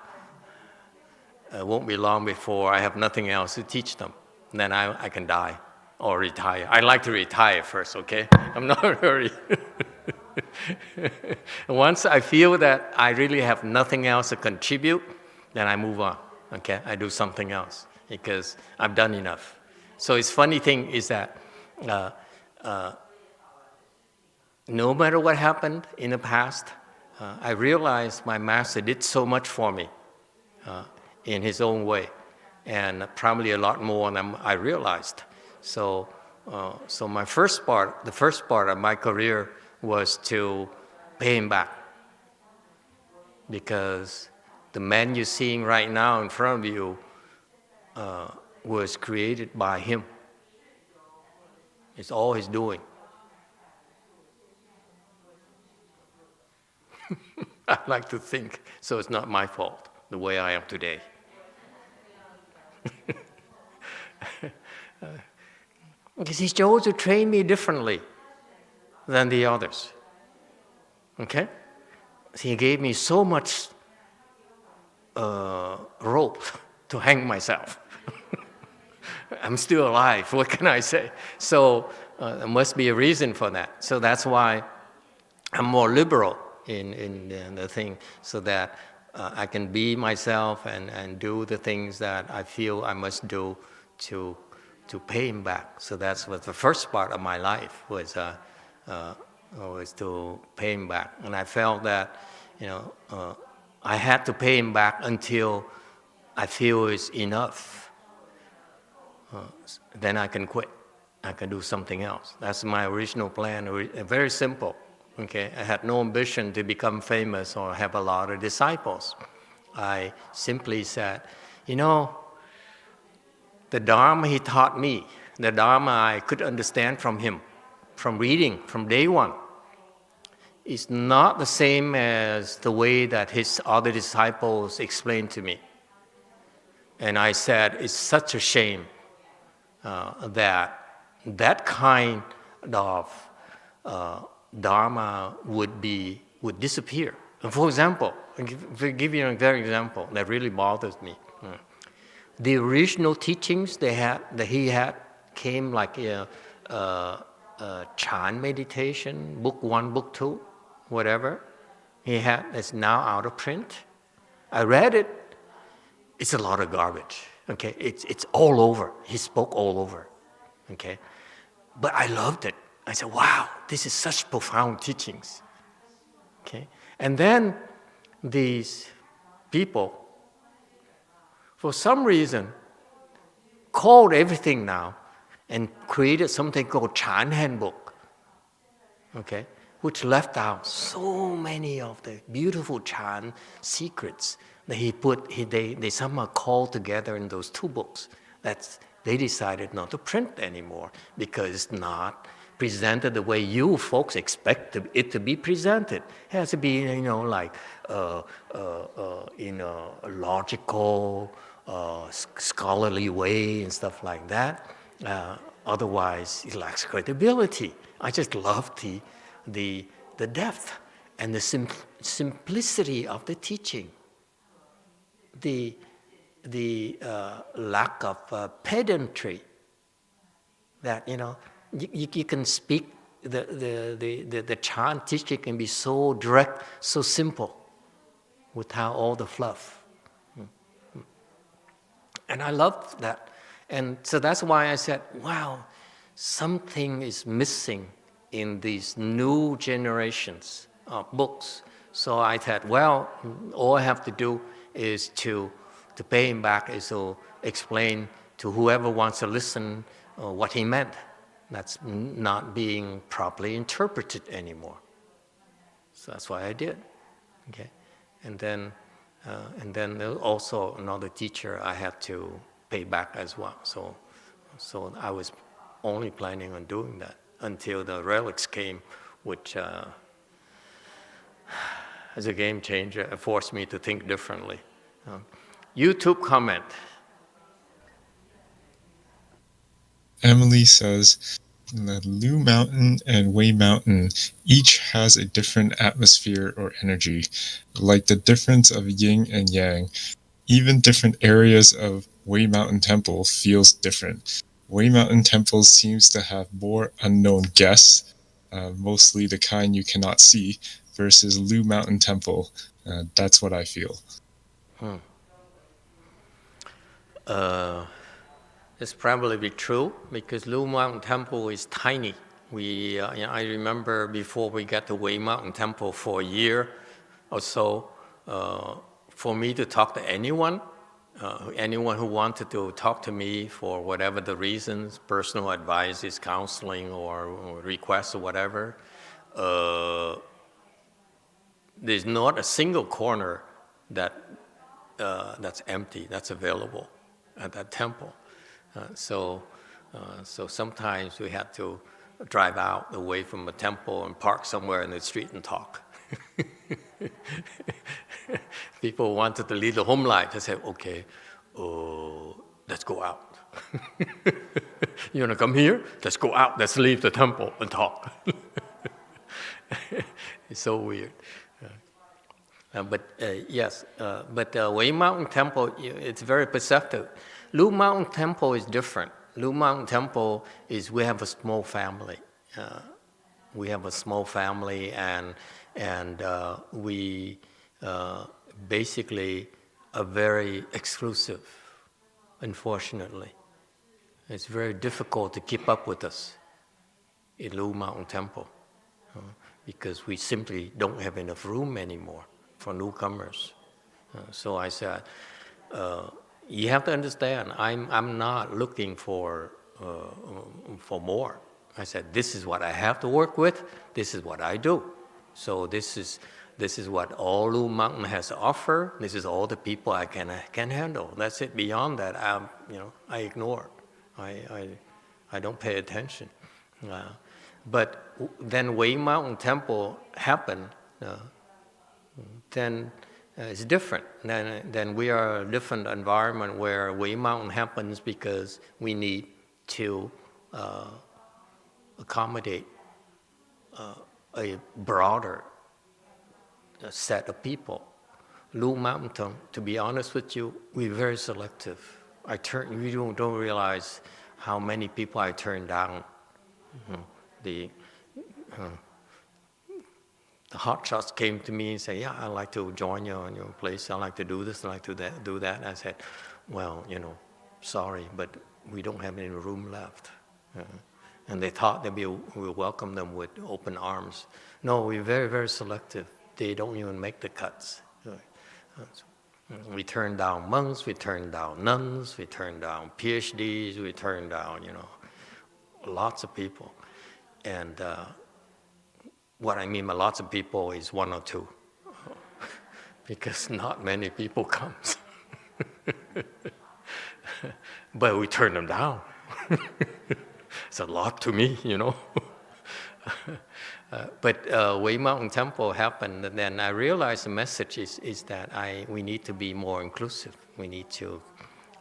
[SPEAKER 1] It won't be long before I have nothing else to teach them. Then I can die or retire. I'd like to retire first, okay? I'm not in a hurry. Once I feel that I really have nothing else to contribute, then I move on, okay? I do something else because I've done enough. So it's funny thing is that no matter what happened in the past, I realized my master did so much for me in his own way, and probably a lot more than I realized. So the first part of my career was to pay him back, because the man you're seeing right now in front of you was created by him. It's all he's doing. I like to think, so it's not my fault, the way I am today. Because he chose to train me differently than the others. Okay? He gave me so much rope to hang myself. I'm still alive, what can I say? So there must be a reason for that. So that's why I'm more liberal in the thing, so that I can be myself and do the things that I feel I must do to pay him back. So that's what the first part of my life was to pay him back. And I felt that, I had to pay him back until I feel it's enough. Then I can quit. I can do something else. That's my original plan, very simple. Okay, I had no ambition to become famous or have a lot of disciples. I simply said, the Dharma he taught me, the Dharma I could understand from him, from reading, from day one, is not the same as the way that his other disciples explained to me. And I said, it's such a shame that kind of Dharma would disappear. And for example, I'll give you a very example that really bothers me. The original teachings that he had came like Chan meditation, book 1, book 2, whatever. He had, it's now out of print. I read it. It's a lot of garbage. Okay, it's all over. He spoke all over. Okay, but I loved it. I said, wow, this is such profound teachings. Okay, and then these people, for some reason, called everything now and created something called Chan Handbook, okay, which left out so many of the beautiful Chan secrets that they somehow called together in those 2 books. They decided not to print anymore because it's not presented the way you folks expect it to be presented. It has to be, in a logical, scholarly way and stuff like that. otherwise it lacks credibility. I just love the depth and the simplicity of the teaching, the lack of pedantry. That you can speak the Chan teaching can be so direct, so simple, without all the fluff. And I love that. And so that's why I said, wow, something is missing in these new generations of books. So I thought, well, all I have to do is to pay him back, is to explain to whoever wants to listen what he meant. That's not being properly interpreted anymore. So that's why I did. Okay, and then also another teacher I had to pay back as well. So I was only planning on doing that until the relics came, which as a game changer, it forced me to think differently. YouTube comment.
[SPEAKER 2] Emily says that Lu Mountain and Wei Mountain each has a different atmosphere or energy, like the difference of yin and yang. Even different areas of Wei Mountain Temple feels different. Wei Mountain Temple seems to have more unknown guests, mostly the kind you cannot see, versus Lu Mountain Temple. That's what I feel.
[SPEAKER 1] It's probably true because Lu Mountain Temple is tiny. I remember before we got to Wei Mountain Temple for a year or so, for me to talk to anyone who wanted to talk to me for whatever the reasons, personal advice, counseling, or requests or whatever, there's not a single corner that's empty, that's available at that temple. So sometimes we had to drive out away from the temple and park somewhere in the street and talk. People wanted to lead the home life. I said, okay, let's go out. You want to come here? Let's go out. Let's leave the temple and talk. It's so weird. But Wei Mountain Temple, it's very perceptive. Lu Mountain Temple is different. Lu Mountain Temple is, we have a small family. We have a small family, and we basically are very exclusive, unfortunately. It's very difficult to keep up with us in Lu Mountain Temple because we simply don't have enough room anymore for newcomers. So I said, you have to understand, I'm not looking for more. I said, this is what I have to work with. This is what I do. So this is what all Lu Mountain has to offer. This is all the people I can handle. That's it. Beyond that, I ignore. I don't pay attention. But then Wei Mountain Temple happened. Then it's different. Then we are a different environment where Wei Mountain happens because we need to accommodate a broader set of people. Lu Mountain, to be honest with you, we're very selective. We don't realize how many people I turn down. The hotshots came to me and said, yeah, I'd like to join you on your place. I'd like to do this, I'd like to do that. I said, well, sorry, but we don't have any room left. And they thought that we will welcome them with open arms. No, we're very, very selective. They don't even make the cuts. We turn down monks, we turn down nuns, we turn down PhDs, we turn down, lots of people. And what I mean by lots of people is one or two, because not many people comes. But we turn them down. It's a lot to me, But Wei Mountain Temple happened, and then I realized the message is that we need to be more inclusive. We need to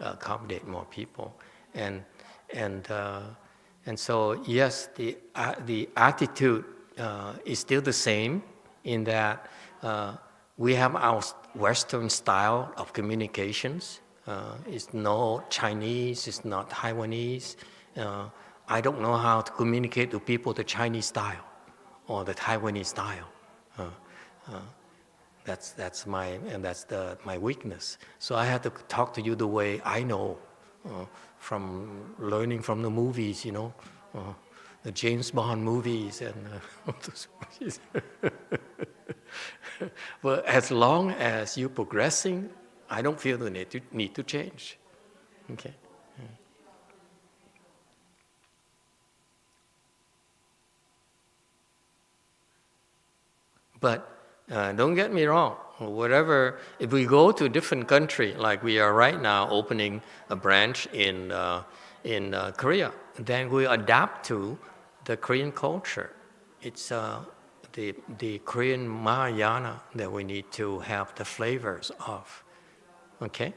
[SPEAKER 1] accommodate more people, and And so, yes, the attitude is still the same in that we have our Western style of communications. It's not Chinese, it's not Taiwanese. I don't know how to communicate to people the Chinese style or the Taiwanese style. That's my weakness. So I have to talk to you the way I know, from learning from the movies, the James Bond movies and all those movies. But as long as you're progressing, I don't feel the need to change. Okay. But don't get me wrong. If we go to a different country, like we are right now opening a branch in Korea, then we adapt to the Korean culture. It's the Korean Mahayana that we need to have the flavors of. Okay,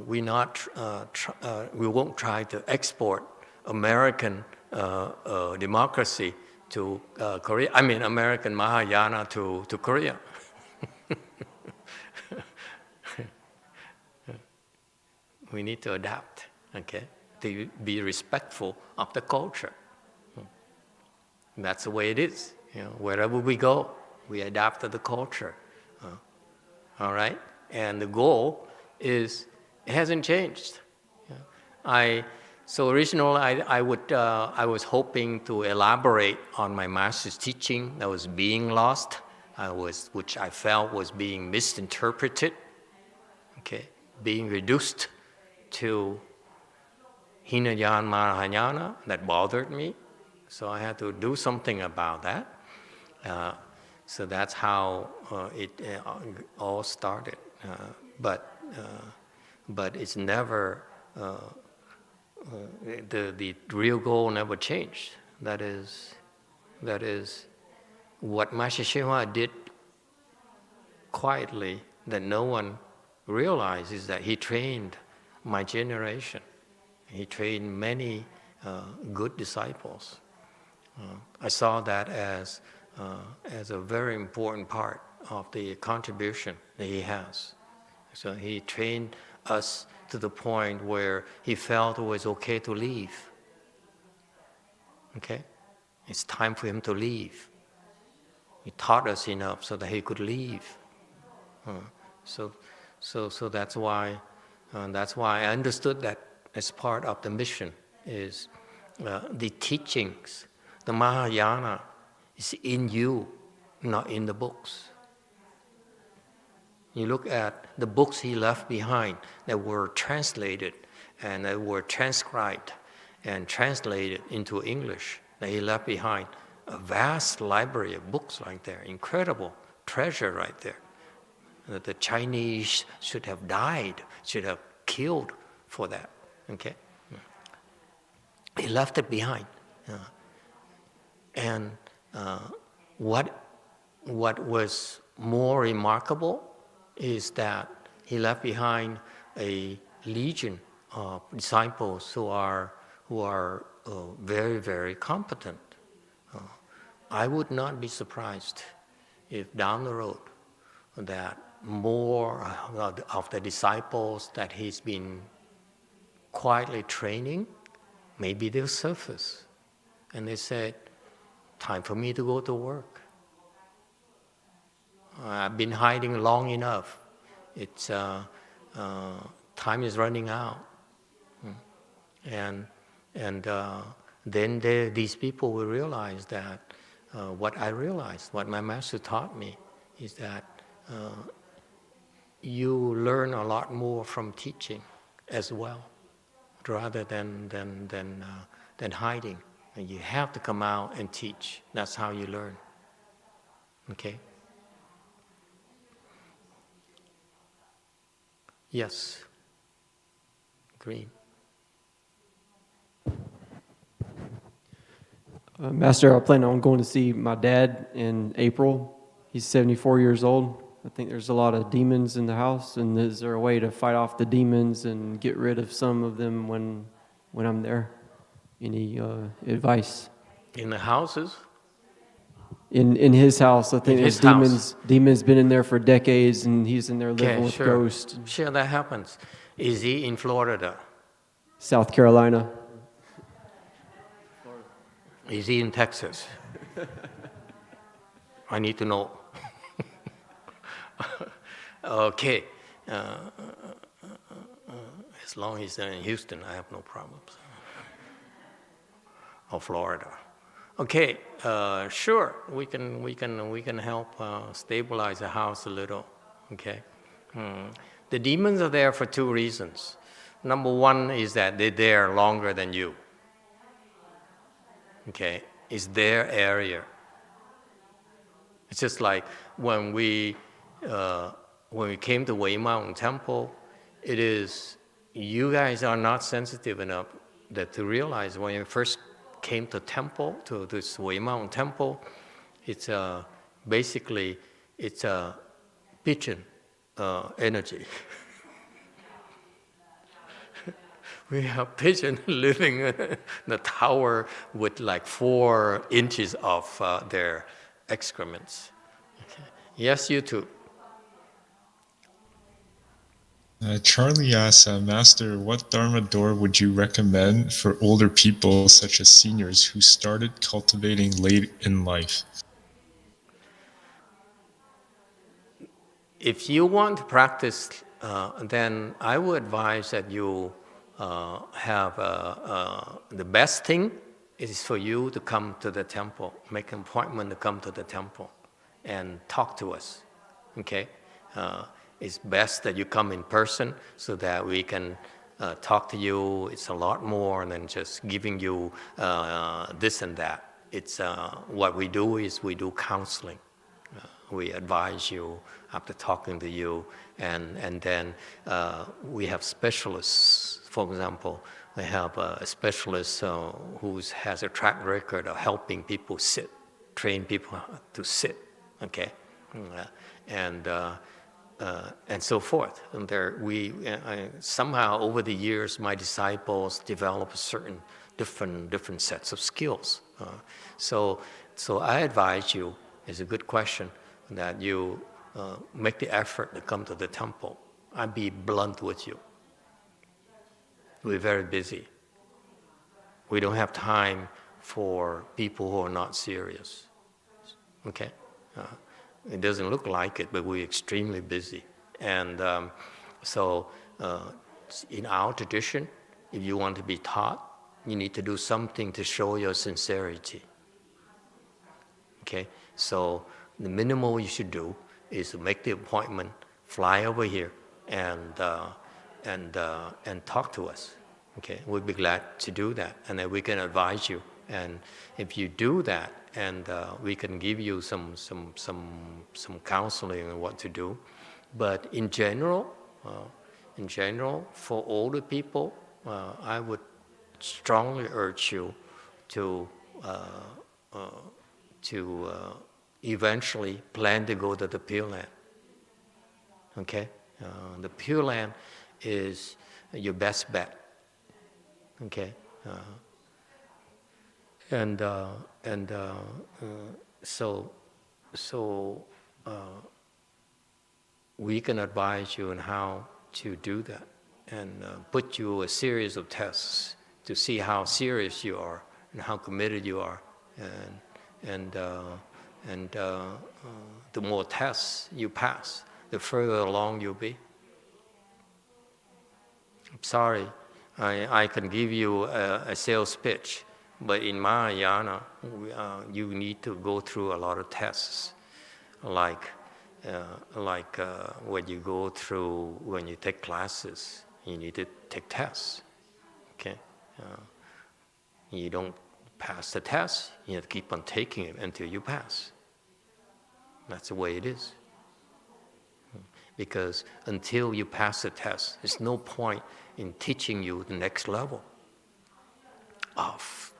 [SPEAKER 1] we won't try to export American democracy to Korea. I mean, American Mahayana to Korea. We need to adapt, okay, to be respectful of the culture. That's the way it is. Wherever we go, we adapt to the culture. All right, and the goal is it hasn't changed. So originally, I was hoping to elaborate on my master's teaching that was being lost, which I felt was being misinterpreted, okay, being reduced to Hinayana Mahayana. That bothered me, so I had to do something about that. So that's how it all started. But it's never. The real goal never changed. That is what Master YongHua did quietly that no one realized, is that he trained my generation. He trained many good disciples. I saw that as a very important part of the contribution that he has. So he trained us to the point where he felt it was okay to leave. Okay? It's time for him to leave. He taught us enough so that he could leave. So that's why I understood that as part of the mission is the teachings, the Mahayana is in you, not in the books. You look at the books he left behind that were translated and that were transcribed and translated into English, that he left behind a vast library of books right there, incredible treasure right there. That the Chinese should have died, should have killed for that. Okay, he left it behind, and what was more remarkable is that he left behind a legion of disciples who are very, very competent. I would not be surprised if down the road that more of the disciples that he's been quietly training, maybe they'll surface. And they said, time for me to go to work. I've been hiding long enough. It's time is running out, and then these people will realize that what I realized, what my master taught me, is that you learn a lot more from teaching as well, rather than hiding. And you have to come out and teach. That's how you learn. Okay. Yes. Green.
[SPEAKER 7] Master, I plan on going to see my dad in April. He's 74 years old. I think there's a lot of demons in the house, and is there a way to fight off the demons and get rid of some of them when I'm there? any advice.
[SPEAKER 1] In the houses?
[SPEAKER 7] In his house, I think
[SPEAKER 1] In
[SPEAKER 7] there's
[SPEAKER 1] his house.
[SPEAKER 7] demons been in there for decades, and he's in there living
[SPEAKER 1] Okay,
[SPEAKER 7] with
[SPEAKER 1] sure.
[SPEAKER 7] ghosts.
[SPEAKER 1] Sure, that happens. Is he in Florida?
[SPEAKER 7] South Carolina.
[SPEAKER 1] Is he in Texas? I need to know. Okay. As long as they're in Houston, I have no problems. Or Florida. Okay, sure. We can help stabilize the house a little. Okay. The demons are there for two reasons. Number one is that they're there longer than you. Okay, it's their area. It's just like when we came to Wei Mountain Temple, it is, you guys are not sensitive enough that to realize when you first came to temple, to this Wei Mountain Temple, it's basically it's a pigeon energy. We have pigeons living in the tower with like 4 inches of their excrements. Okay. Yes, you too.
[SPEAKER 2] Charlie asks, Master, what Dharma door would you recommend for older people such as seniors who started cultivating late in life?
[SPEAKER 1] If you want to practice, then I would advise that you have the best thing is for you to come to the temple, make an appointment to come to the temple and talk to us, okay? It's best that you come in person so that we can talk to you. It's a lot more than just giving you this and that. It's what we do is we do counseling. We advise you after talking to you, and then we have specialists. For example, we have a specialist who has a track record of helping people sit, train people to sit, okay, and so forth. And there, somehow over the years, my disciples develop certain different sets of skills. So I advise you. It's a good question that you make the effort to come to the temple. I'll be blunt with you. We're very busy. We don't have time for people who are not serious. Okay? It doesn't look like it, but we're extremely busy. And so in our tradition, if you want to be taught, you need to do something to show your sincerity. Okay? So the minimal you should do is to make the appointment, fly over here, and talk to us. Okay, we'd be glad to do that, and then we can advise you. And if you do that, and we can give you some counseling on what to do. But in general, for older people, I would strongly urge you to eventually plan to go to the Pure Land. Okay, the Pure Land is your best bet. Okay, so we can advise you on how to do that and put you a series of tests to see how serious you are and how committed you are, and the more tests you pass, the further along you'll be. I'm sorry, I can give you a sales pitch, but in Mahayana, you need to go through a lot of tests, like when you go through, when you take classes, you need to take tests, okay? You don't pass the test, you have to keep on taking it until you pass. That's the way it is. Because until you pass the test, there's no point in teaching you the next level of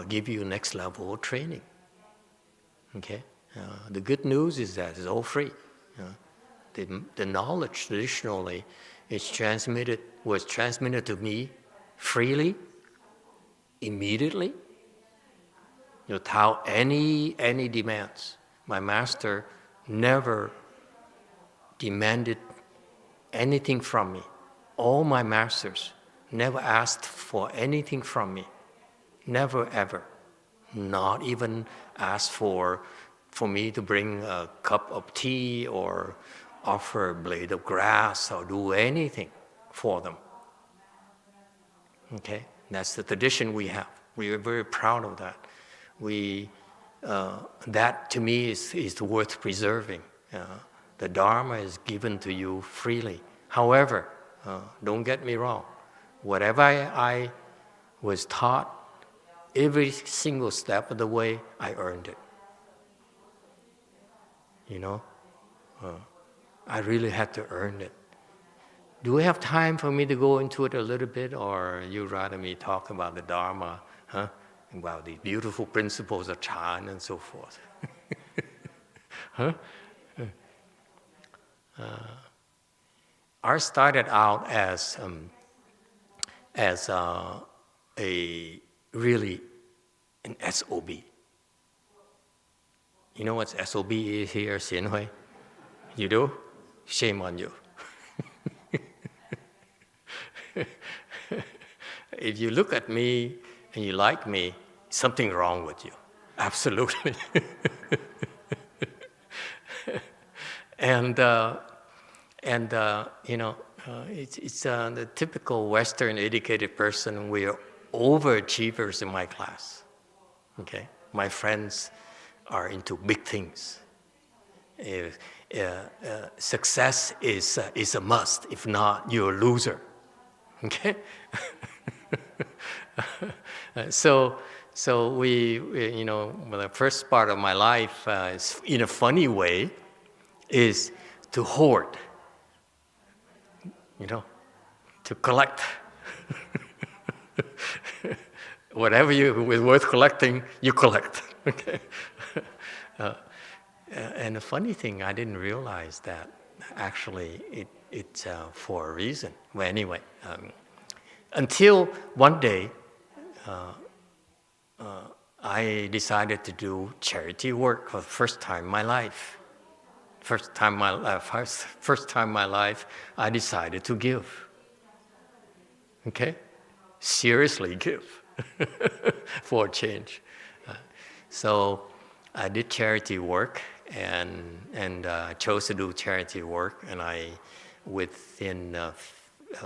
[SPEAKER 1] give you next level of training. Okay? The good news is that it's all free. The knowledge traditionally was transmitted to me freely immediately, without any demands. My master never demanded anything from me. All my masters never asked for anything from me. Never ever. Not even asked for me to bring a cup of tea or offer a blade of grass or do anything for them. Okay, that's the tradition we have. We are very proud of that. That to me is worth preserving. The Dharma is given to you freely. However, don't get me wrong, whatever I was taught, every single step of the way, I earned it. I really had to earn it. Do we have time for me to go into it a little bit, or you rather me talk about the Dharma, about the beautiful principles of Chan and so forth? I started out as a really an SOB. You know what SOB is here, Xian Hui? You do? Shame on you. If you look at me and you like me, something wrong with you. Absolutely. It's the typical Western educated person. We are overachievers in my class. Okay, my friends are into big things. Success is a must. If not, you're a loser. Okay. So the first part of my life, is, in a funny way, is to hoard. To collect. Whatever is worth collecting, you collect. Okay. And the funny thing, I didn't realize that actually it's for a reason. Well, anyway, until one day, I decided to do charity work for the first time in my life. First time in my life, I decided to give. Okay, seriously give for a change. So I did charity work, and I chose to do charity work. And within a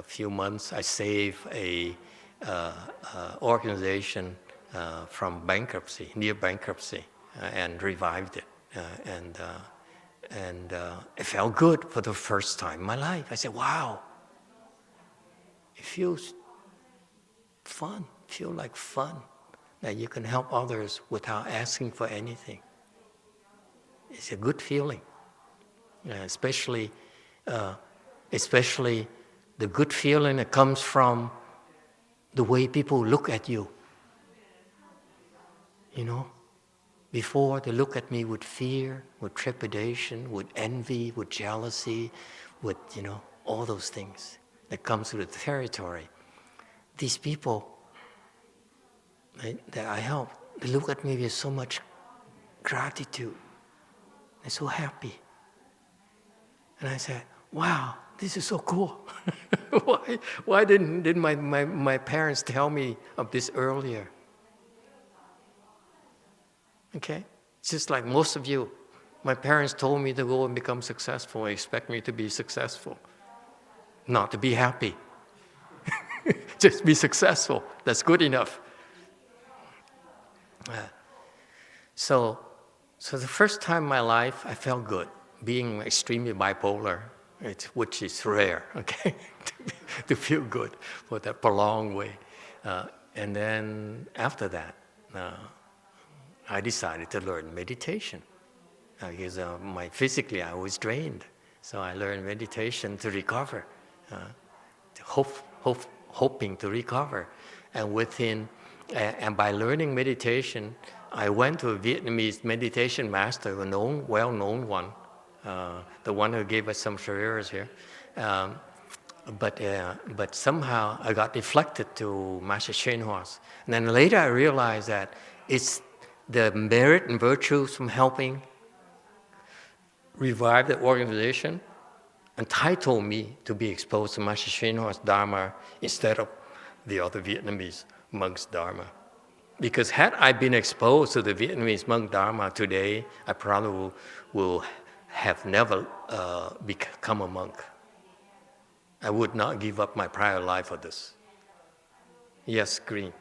[SPEAKER 1] few months, I saved a organization from bankruptcy, near bankruptcy, and revived it. And it felt good for the first time in my life. I said, wow, it feels fun, feel like fun, that you can help others without asking for anything. It's a good feeling, especially the good feeling that comes from the way people look at you. Before, they look at me with fear, with trepidation, with envy, with jealousy, with, all those things that comes with the territory. These people that I help, they look at me with so much gratitude. They're so happy. And I said, wow, this is so cool. Why didn't my parents tell me of this earlier? Okay? Just like most of you, my parents told me to go and become successful. They expect me to be successful, not to be happy. Just be successful. That's good enough. So the first time in my life, I felt good, being extremely bipolar, which is rare, okay, to feel good for that prolonged way. And then after that, I decided to learn meditation. Because physically I was drained, so I learned meditation to recover, hoping to recover. And by learning meditation, I went to a Vietnamese meditation master, a well-known one, the one who gave us some shareers here. but somehow I got deflected to Master YongHua's. And then later I realized that it's the merit and virtues from helping revive the organization entitled me to be exposed to Master YongHua's Dharma instead of the other Vietnamese monks' Dharma. Because had I been exposed to the Vietnamese monk Dharma today, I probably will have never become a monk. I would not give up my prior life for this. Yes, Green.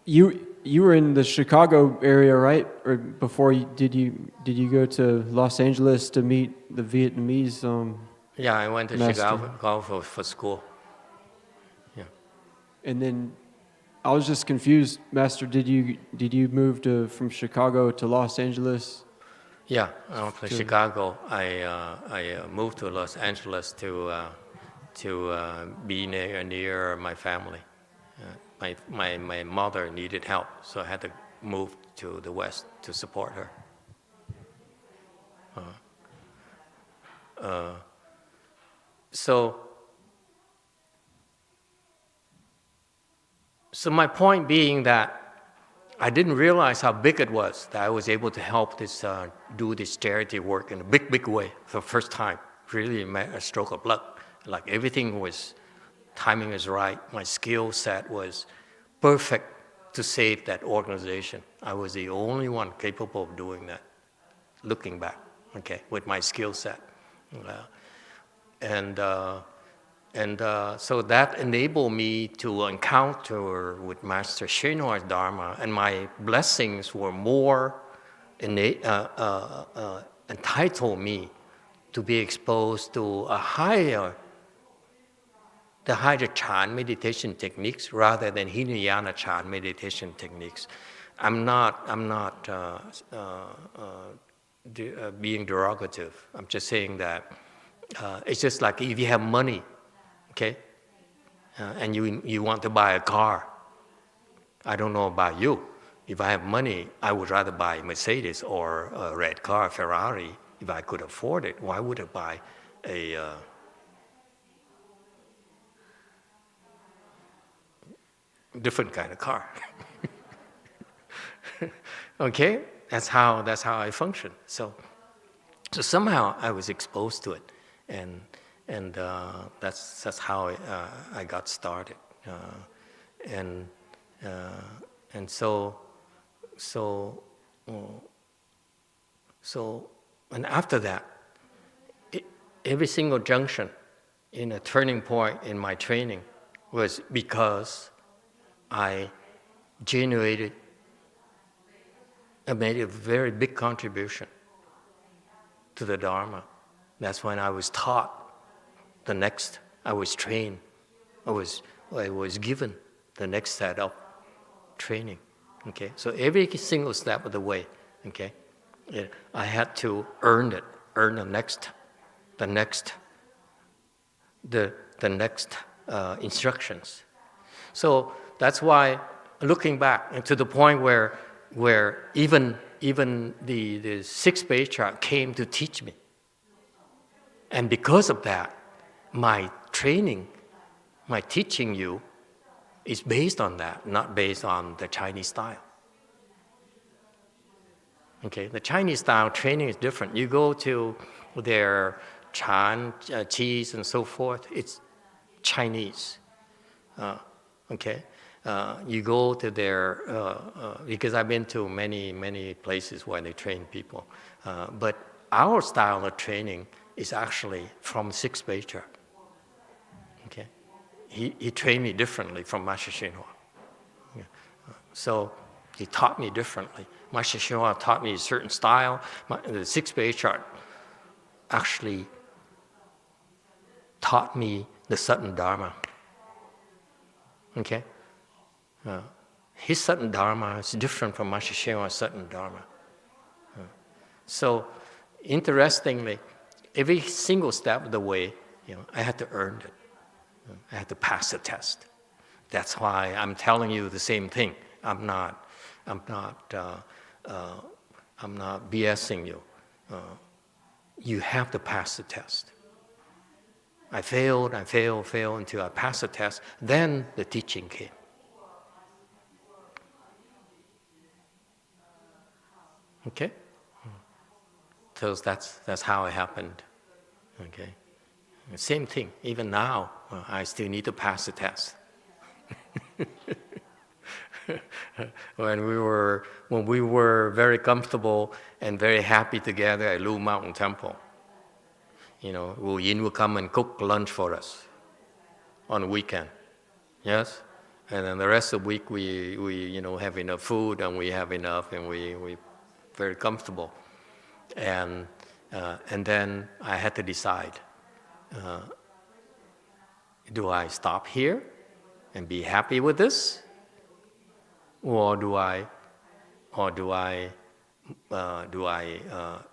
[SPEAKER 7] You were in the Chicago area, right? Or before did you go to Los Angeles to meet the Vietnamese?
[SPEAKER 1] Yeah, I went to
[SPEAKER 7] Master.
[SPEAKER 1] Chicago for school. Yeah.
[SPEAKER 7] And then I was just confused, Master. Did you move from Chicago to Los Angeles?
[SPEAKER 1] Yeah, from Chicago, I moved to Los Angeles to be near my family. My mother needed help, so I had to move to the West to support her. So my point being that I didn't realize how big it was that I was able to help do this charity work in a big way for the first time. Really a stroke of luck. Like everything was, timing was right. My skill set was perfect to save that organization. I was the only one capable of doing that, looking back, okay, with my skill set. So that enabled me to encounter with Master YongHua's Dharma, and my blessings were more entitled me to be exposed to the higher Chan meditation techniques rather than Hinayana Chan meditation techniques. I'm not being derogative. I'm just saying that it's just like if you have money, okay, and you want to buy a car. I don't know about you. If I have money, I would rather buy a Mercedes or a red car, Ferrari, if I could afford it. Why would I buy a different kind of car? Okay, that's how I function. So somehow I was exposed to it, and that's how I got started, and after that, every single junction in a turning point in my training was because I made a very big contribution to the Dharma. That's when I was taught the next, I was trained, I was given the next set of training, okay? So every single step of the way, okay, I had to earn the next instructions. So that's why, looking back to the point where even the sixth base chart came to teach me. And because of that, my training, my teaching you, is based on that, not based on the Chinese style. Okay, the Chinese style training is different. You go to their Chan, cheese, and so forth, it's Chinese. Okay, you go to their, because I've been to many places where they train people, but our style of training is actually from sixth base chart. Okay, he trained me differently from Master YongHua. Yeah. So he taught me differently. Master YongHua taught me a certain style. The sixth base chart actually taught me the Sutton Dharma. Okay? His Sutton Dharma is different from Master YongHua's Sutton Dharma. So, interestingly, every single step of the way, I had to earn it. I had to pass the test. That's why I'm telling you the same thing. I'm not BSing you. You have to pass the test. I failed until I passed the test. Then the teaching came. Okay? So that's how it happened. Okay? Same thing. Even now, I still need to pass the test. When we were very comfortable and very happy together at Lu Mountain Temple, Wu Yin would come and cook lunch for us on the weekend. Yes? And then the rest of the week we have enough food and we have enough and we very comfortable. And then I had to decide, do I stop here and be happy with this? Or do I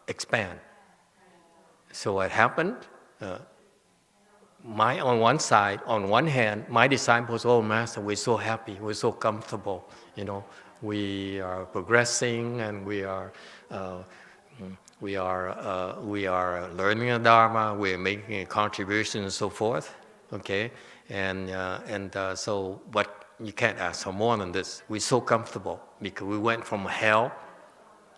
[SPEAKER 1] expand? So what happened? On one hand, my disciples, oh Master, we're so happy, we're so comfortable, we are progressing and we are learning the Dharma, we're making a contribution and so forth, okay? So what you can't ask for more than this. We're so comfortable because we went from hell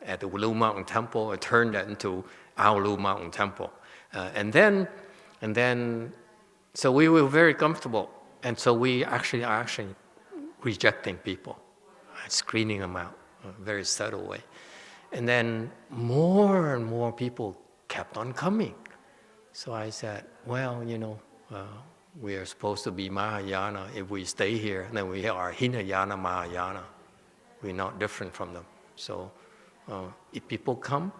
[SPEAKER 1] at the Lu Mountain Temple and turned that into our Lu Mountain Temple, and then so we were very comfortable, and so we are actually rejecting people, screening them out in a very subtle way. And then more and more people kept on coming. So I said, well, we are supposed to be Mahayana. If we stay here, then we are Hinayana Mahayana. We're not different from them. So if people come,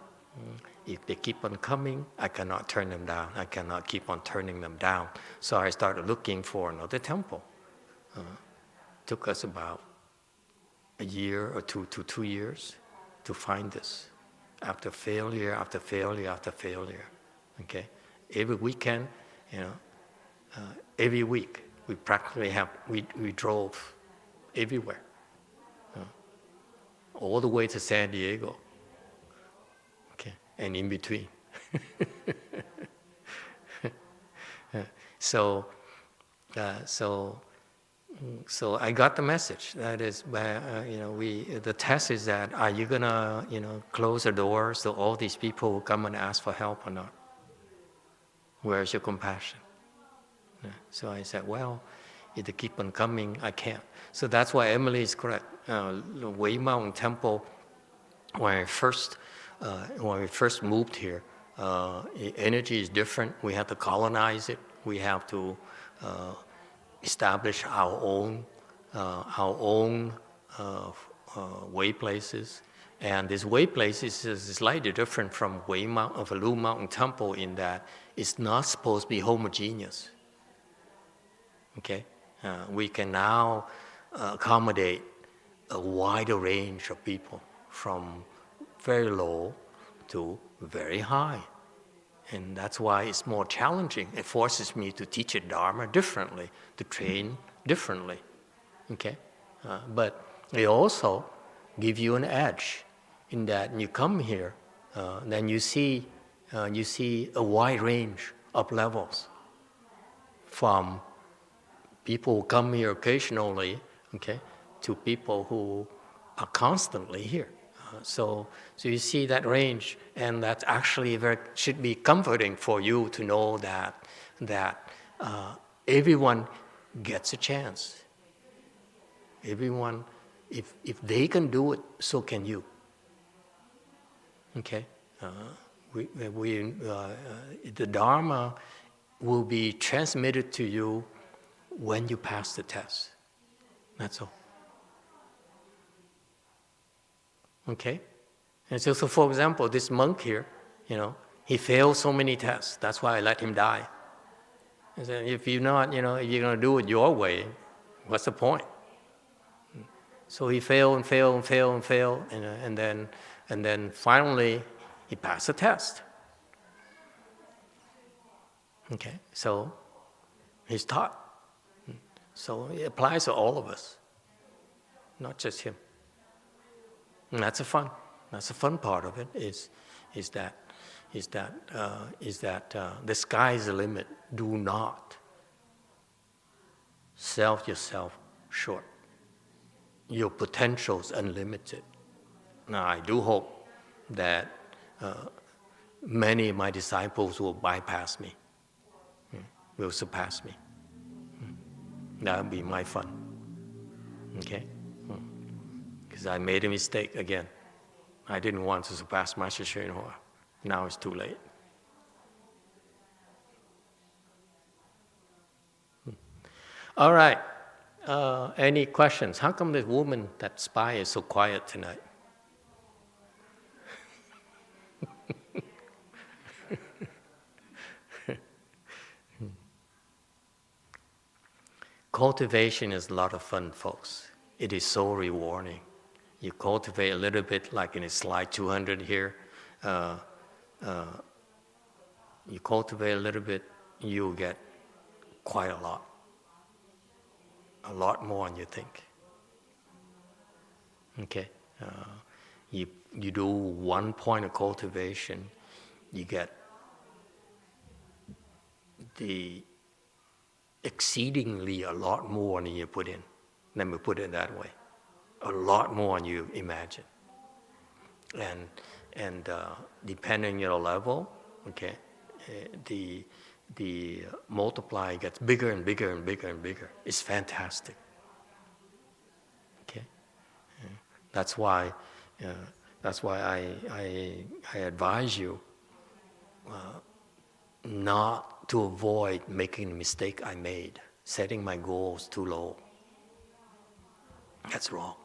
[SPEAKER 1] if they keep on coming, I cannot turn them down. I cannot keep on turning them down. So I started looking for another temple. Took us about a year or 2 to 2 years to find this. After failure, after failure, after failure. Okay? Every weekend, every week, we practically we drove everywhere. All the way to San Diego. Okay, and in between. So I got the message. That is, the test is that, are you gonna, close the doors so all these people will come and ask for help or not? Where's your compassion? So I said, well, if they keep on coming, I can't. So that's why Emily is correct. The Wei Mountain Temple, when we first moved here, energy is different. We have to colonize it. We have to establish our own way places. And this way places is slightly different from Lu Mountain Temple in that it's not supposed to be homogeneous. Okay, we can now accommodate a wider range of people from very low to very high. And that's why it's more challenging. It forces me to teach a Dharma differently, to train differently. Okay, but it also gives you an edge in that you come here, then you see a wide range of levels, from people who come here occasionally, okay, to people who are constantly here. So you see that range, and that actually should be comforting for you to know that everyone gets a chance. Everyone, if they can do it, so can you. Okay, the Dharma will be transmitted to you when you pass the test. That's all. Okay? And so for example, this monk here, he failed so many tests. That's why I let him die. I said, if you're not, if you're going to do it your way, what's the point? So he failed, and then finally he passed the test. Okay, so he's taught. So it applies to all of us, not just him. And that's the fun part of it. Is that the sky is the limit. do not sell yourself short. Your potential is unlimited. Now, I do hope that many of my disciples will bypass me, will surpass me. That would be my fun, okay? Because I made a mistake again. I didn't want to surpass Master YongHua. Now it's too late. All right. Any questions? How come the woman, that spy, is so quiet tonight? Cultivation is a lot of fun, folks. It is so rewarding. You cultivate a little bit, like in slide 200 here. You cultivate a little bit, you get quite a lot more than you think. Okay, you do 1 point of cultivation, you get the exceedingly a lot more than you put in. Let me put it that way, a lot more than you imagine. And depending on your level, okay, the multiplier gets bigger and bigger and bigger and bigger. It's fantastic. Okay, that's why I advise you not to avoid making the mistake I made, setting my goals too low. That's wrong.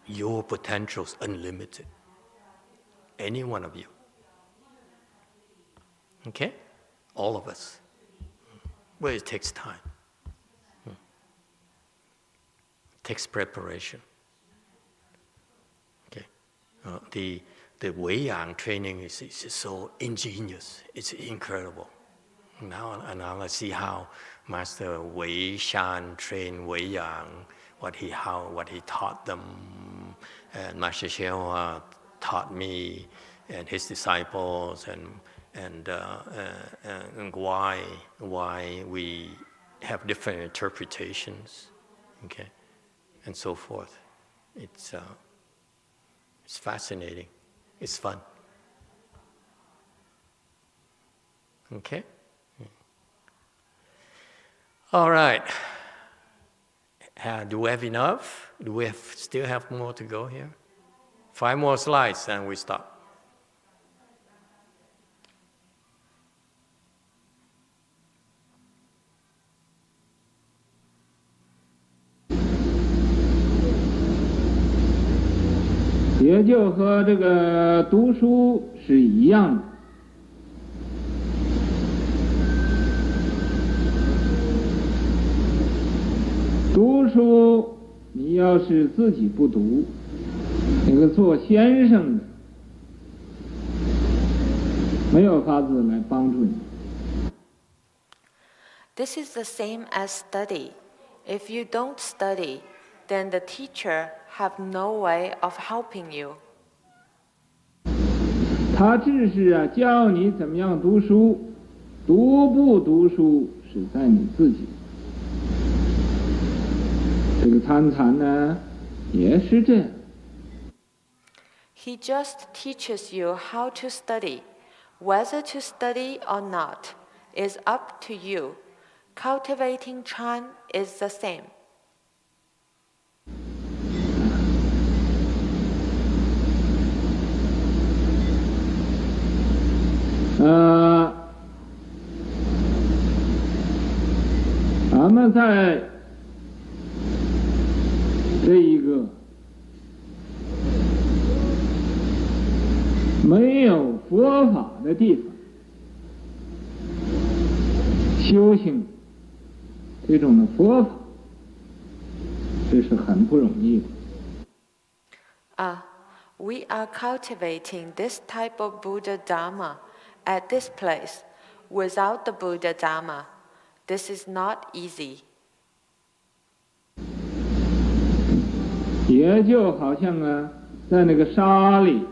[SPEAKER 1] Your potential is unlimited. Any one of you. Okay? All of us. Well, it takes time. It takes preparation. Okay? The Wei-Yang training is so ingenious. It's incredible. Now I see how Master Wei Shan trained Wei-Yang, what he taught them, and Master YongHua taught me and his disciples, and why we have different interpretations, okay, and so forth. It's fascinating. It's fun. Okay. All right. Do we have enough? Do we still have more to go here? 5 more slides and we stop.
[SPEAKER 3] 也就和这个读书是一样的。读书，你要是自己不读，那个做先生的没有法子来帮助你。
[SPEAKER 4] This is the same as study. If you don't study, then the teacher have no way of helping you.
[SPEAKER 3] 他只是教你怎么样读书，读不读书是在你自己。这个参禅呢，也是这样。
[SPEAKER 4] He just teaches you how to study. Whether to study or not is up to you. Cultivating Chan is the same.
[SPEAKER 3] 咱们在这一个没有佛法的地方修行这种的佛法，这是很不容易的。
[SPEAKER 4] We are cultivating this type of Buddha Dharma at this place. Without the Buddha Dharma, this is not easy.
[SPEAKER 3] 也就好像在那个沙里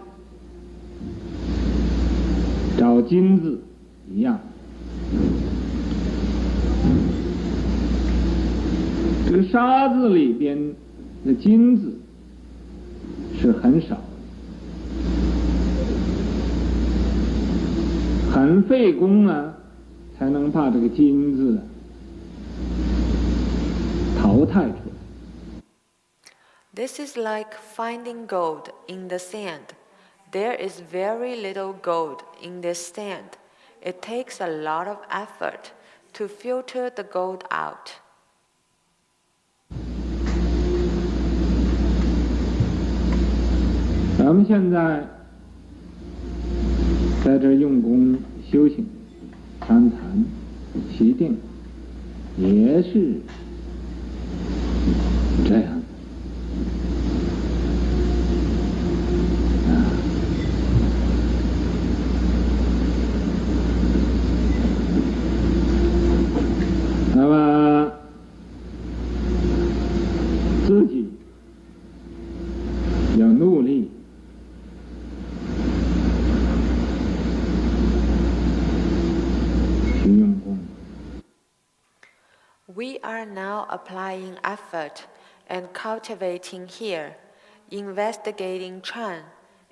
[SPEAKER 3] 找金子一样。沙子里边的金子是很少的，很费功啊，才能把这个金子淘汰出来。
[SPEAKER 4] This is like finding gold in the sand. There is very little gold in this sand. It takes a lot of effort to filter the gold out.
[SPEAKER 3] 咱们现在在这用功修行，参禅、习定，也是这样的。那么自己要努力去用功。
[SPEAKER 4] We are now applying effort and cultivating here, investigating Chan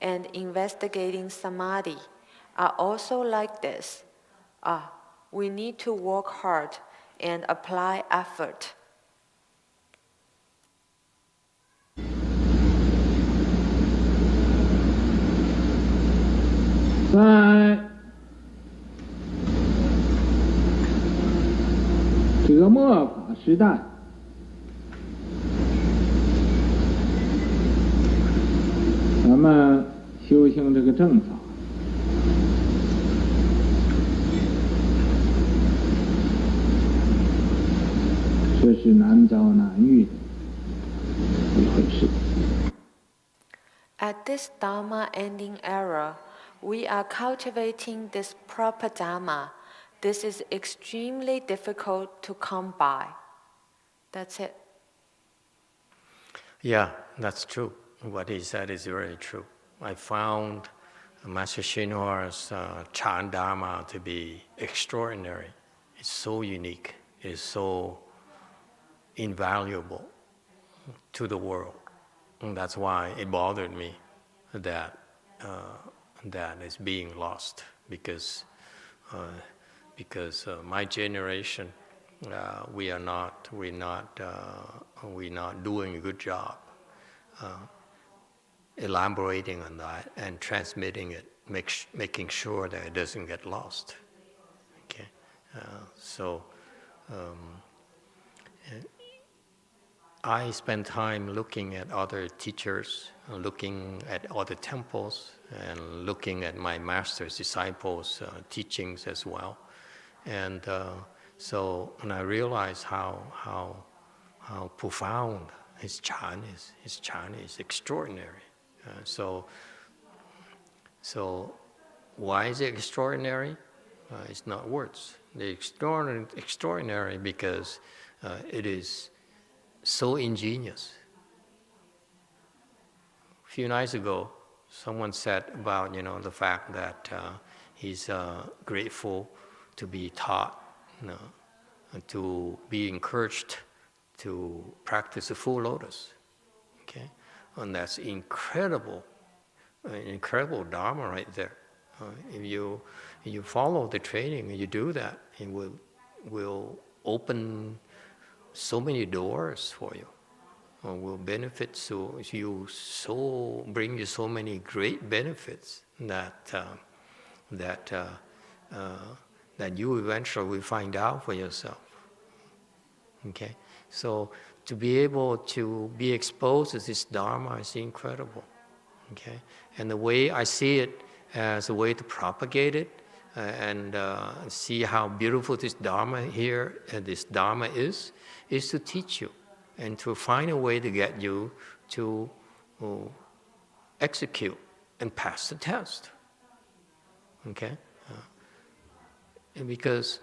[SPEAKER 4] and investigating Samadhi are also like this. We need to work hard and apply effort.
[SPEAKER 3] 在这个末法时代，咱们修行这个正法，这是难遭难遇的一回事。
[SPEAKER 4] At this Dharma ending era, we are cultivating this proper Dharma. This is extremely difficult to come by. That's it.
[SPEAKER 1] Yeah, that's true. What he said is very true. I found Master Xinhua's Chan Dharma to be extraordinary. It's so unique. It's so invaluable to the world. And that's why it bothered me that that is being lost, because my generation, we're not doing a good job elaborating on that and transmitting it, making sure that it doesn't get lost. Okay, I spend time looking at other teachers, looking at other temples, and looking at my master's disciples' teachings as well. And I realize how profound his Chan is. His Chan is extraordinary. So why is it extraordinary? It's not words. It's extraordinary because it is so ingenious. A few nights ago, someone said about the fact that he's grateful to be taught, and to be encouraged to practice a full lotus. Okay, and that's incredible Dharma right there. If you follow the training and you do that, it will open so many doors for you, will benefit you, bring you so many great benefits that you eventually will find out for yourself. Okay, so to be able to be exposed to this Dharma is incredible. Okay, and the way I see it as a way to propagate it and see how beautiful this Dharma here, this Dharma is to teach you and to find a way to get you to execute and pass the test. Okay, and because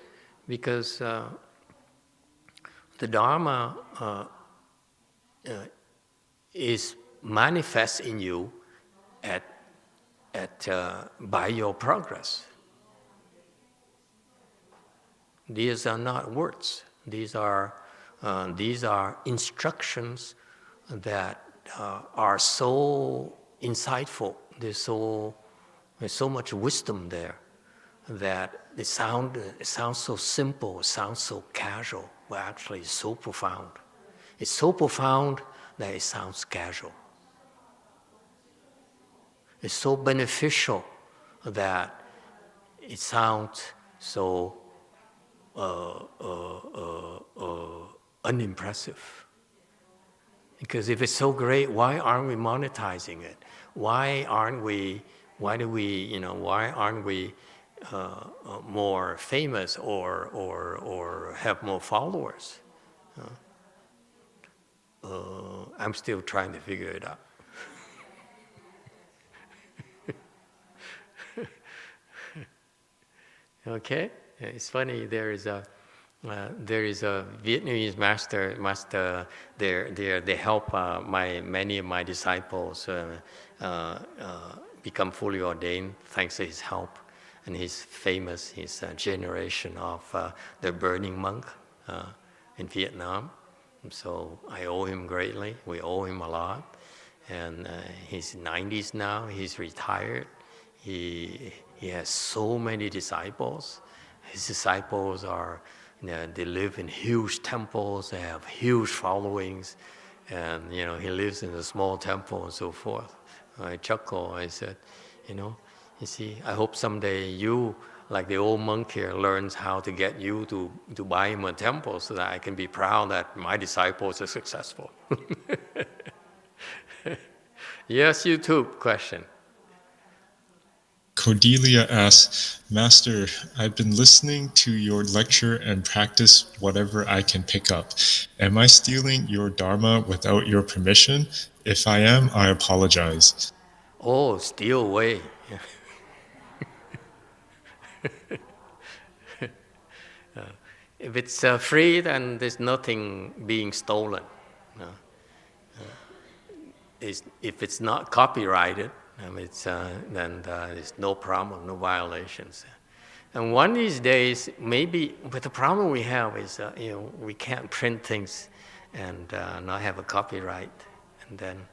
[SPEAKER 1] the Dharma is manifest in you by your progress. These are not words. These are These are instructions that are so insightful. There's so much wisdom there that it sounds so simple, it sounds so casual, but actually it's so profound. It's so profound that it sounds casual. It's so beneficial that it sounds so unimpressive. Because if it's so great, why aren't we monetizing it? Why aren't we more famous or have more followers? I'm still trying to figure it out. Okay, it's funny. There is a Vietnamese master. They help many of my disciples become fully ordained thanks to his help, and he's famous. He's a generation of the burning monk in Vietnam. So I owe him greatly. We owe him a lot, and he's 90s now. He's retired. He has so many disciples. His disciples are, they live in huge temples. They have huge followings, and he lives in a small temple and so forth. I chuckle. I said, you see, I hope someday you, like the old monk here, learns how to get you to buy him a temple so that I can be proud that my disciples are successful. Yes, YouTube question.
[SPEAKER 2] Cordelia asks, Master, I've been listening to your lecture and practice whatever I can pick up. Am I stealing your Dharma without your permission? If I am, I apologize.
[SPEAKER 1] Oh, steal away. If it's free, then there's nothing being stolen. If it's not copyrighted, then there's no problem, no violations. And one of these days, maybe, but the problem we have is, we can't print things and not have a copyright. And then,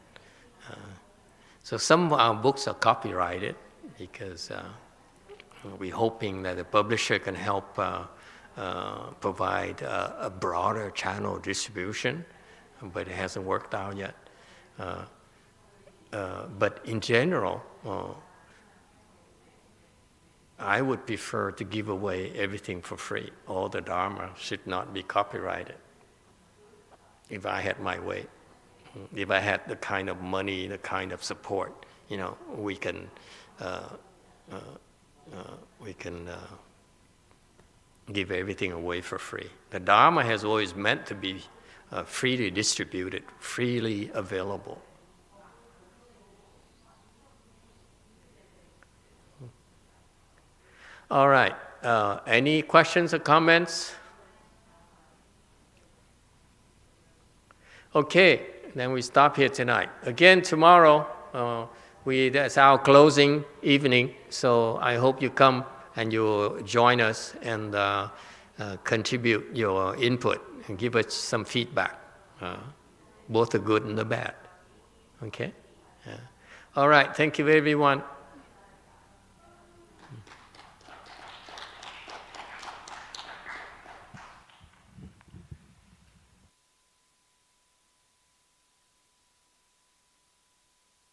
[SPEAKER 1] so some of our books are copyrighted because we're hoping that the publisher can help provide a broader channel of distribution, but it hasn't worked out yet. But in general, I would prefer to give away everything for free. All the Dharma should not be copyrighted. If I had my way, if I had the kind of money, the kind of support, we can give everything away for free. The Dharma has always meant to be freely distributed, freely available. All right. Any questions or comments? Okay, then we stop here tonight. Again, tomorrow, that's our closing evening, so I hope you come and you join us and contribute your input and give us some feedback, both the good and the bad. Okay? All right, thank you everyone.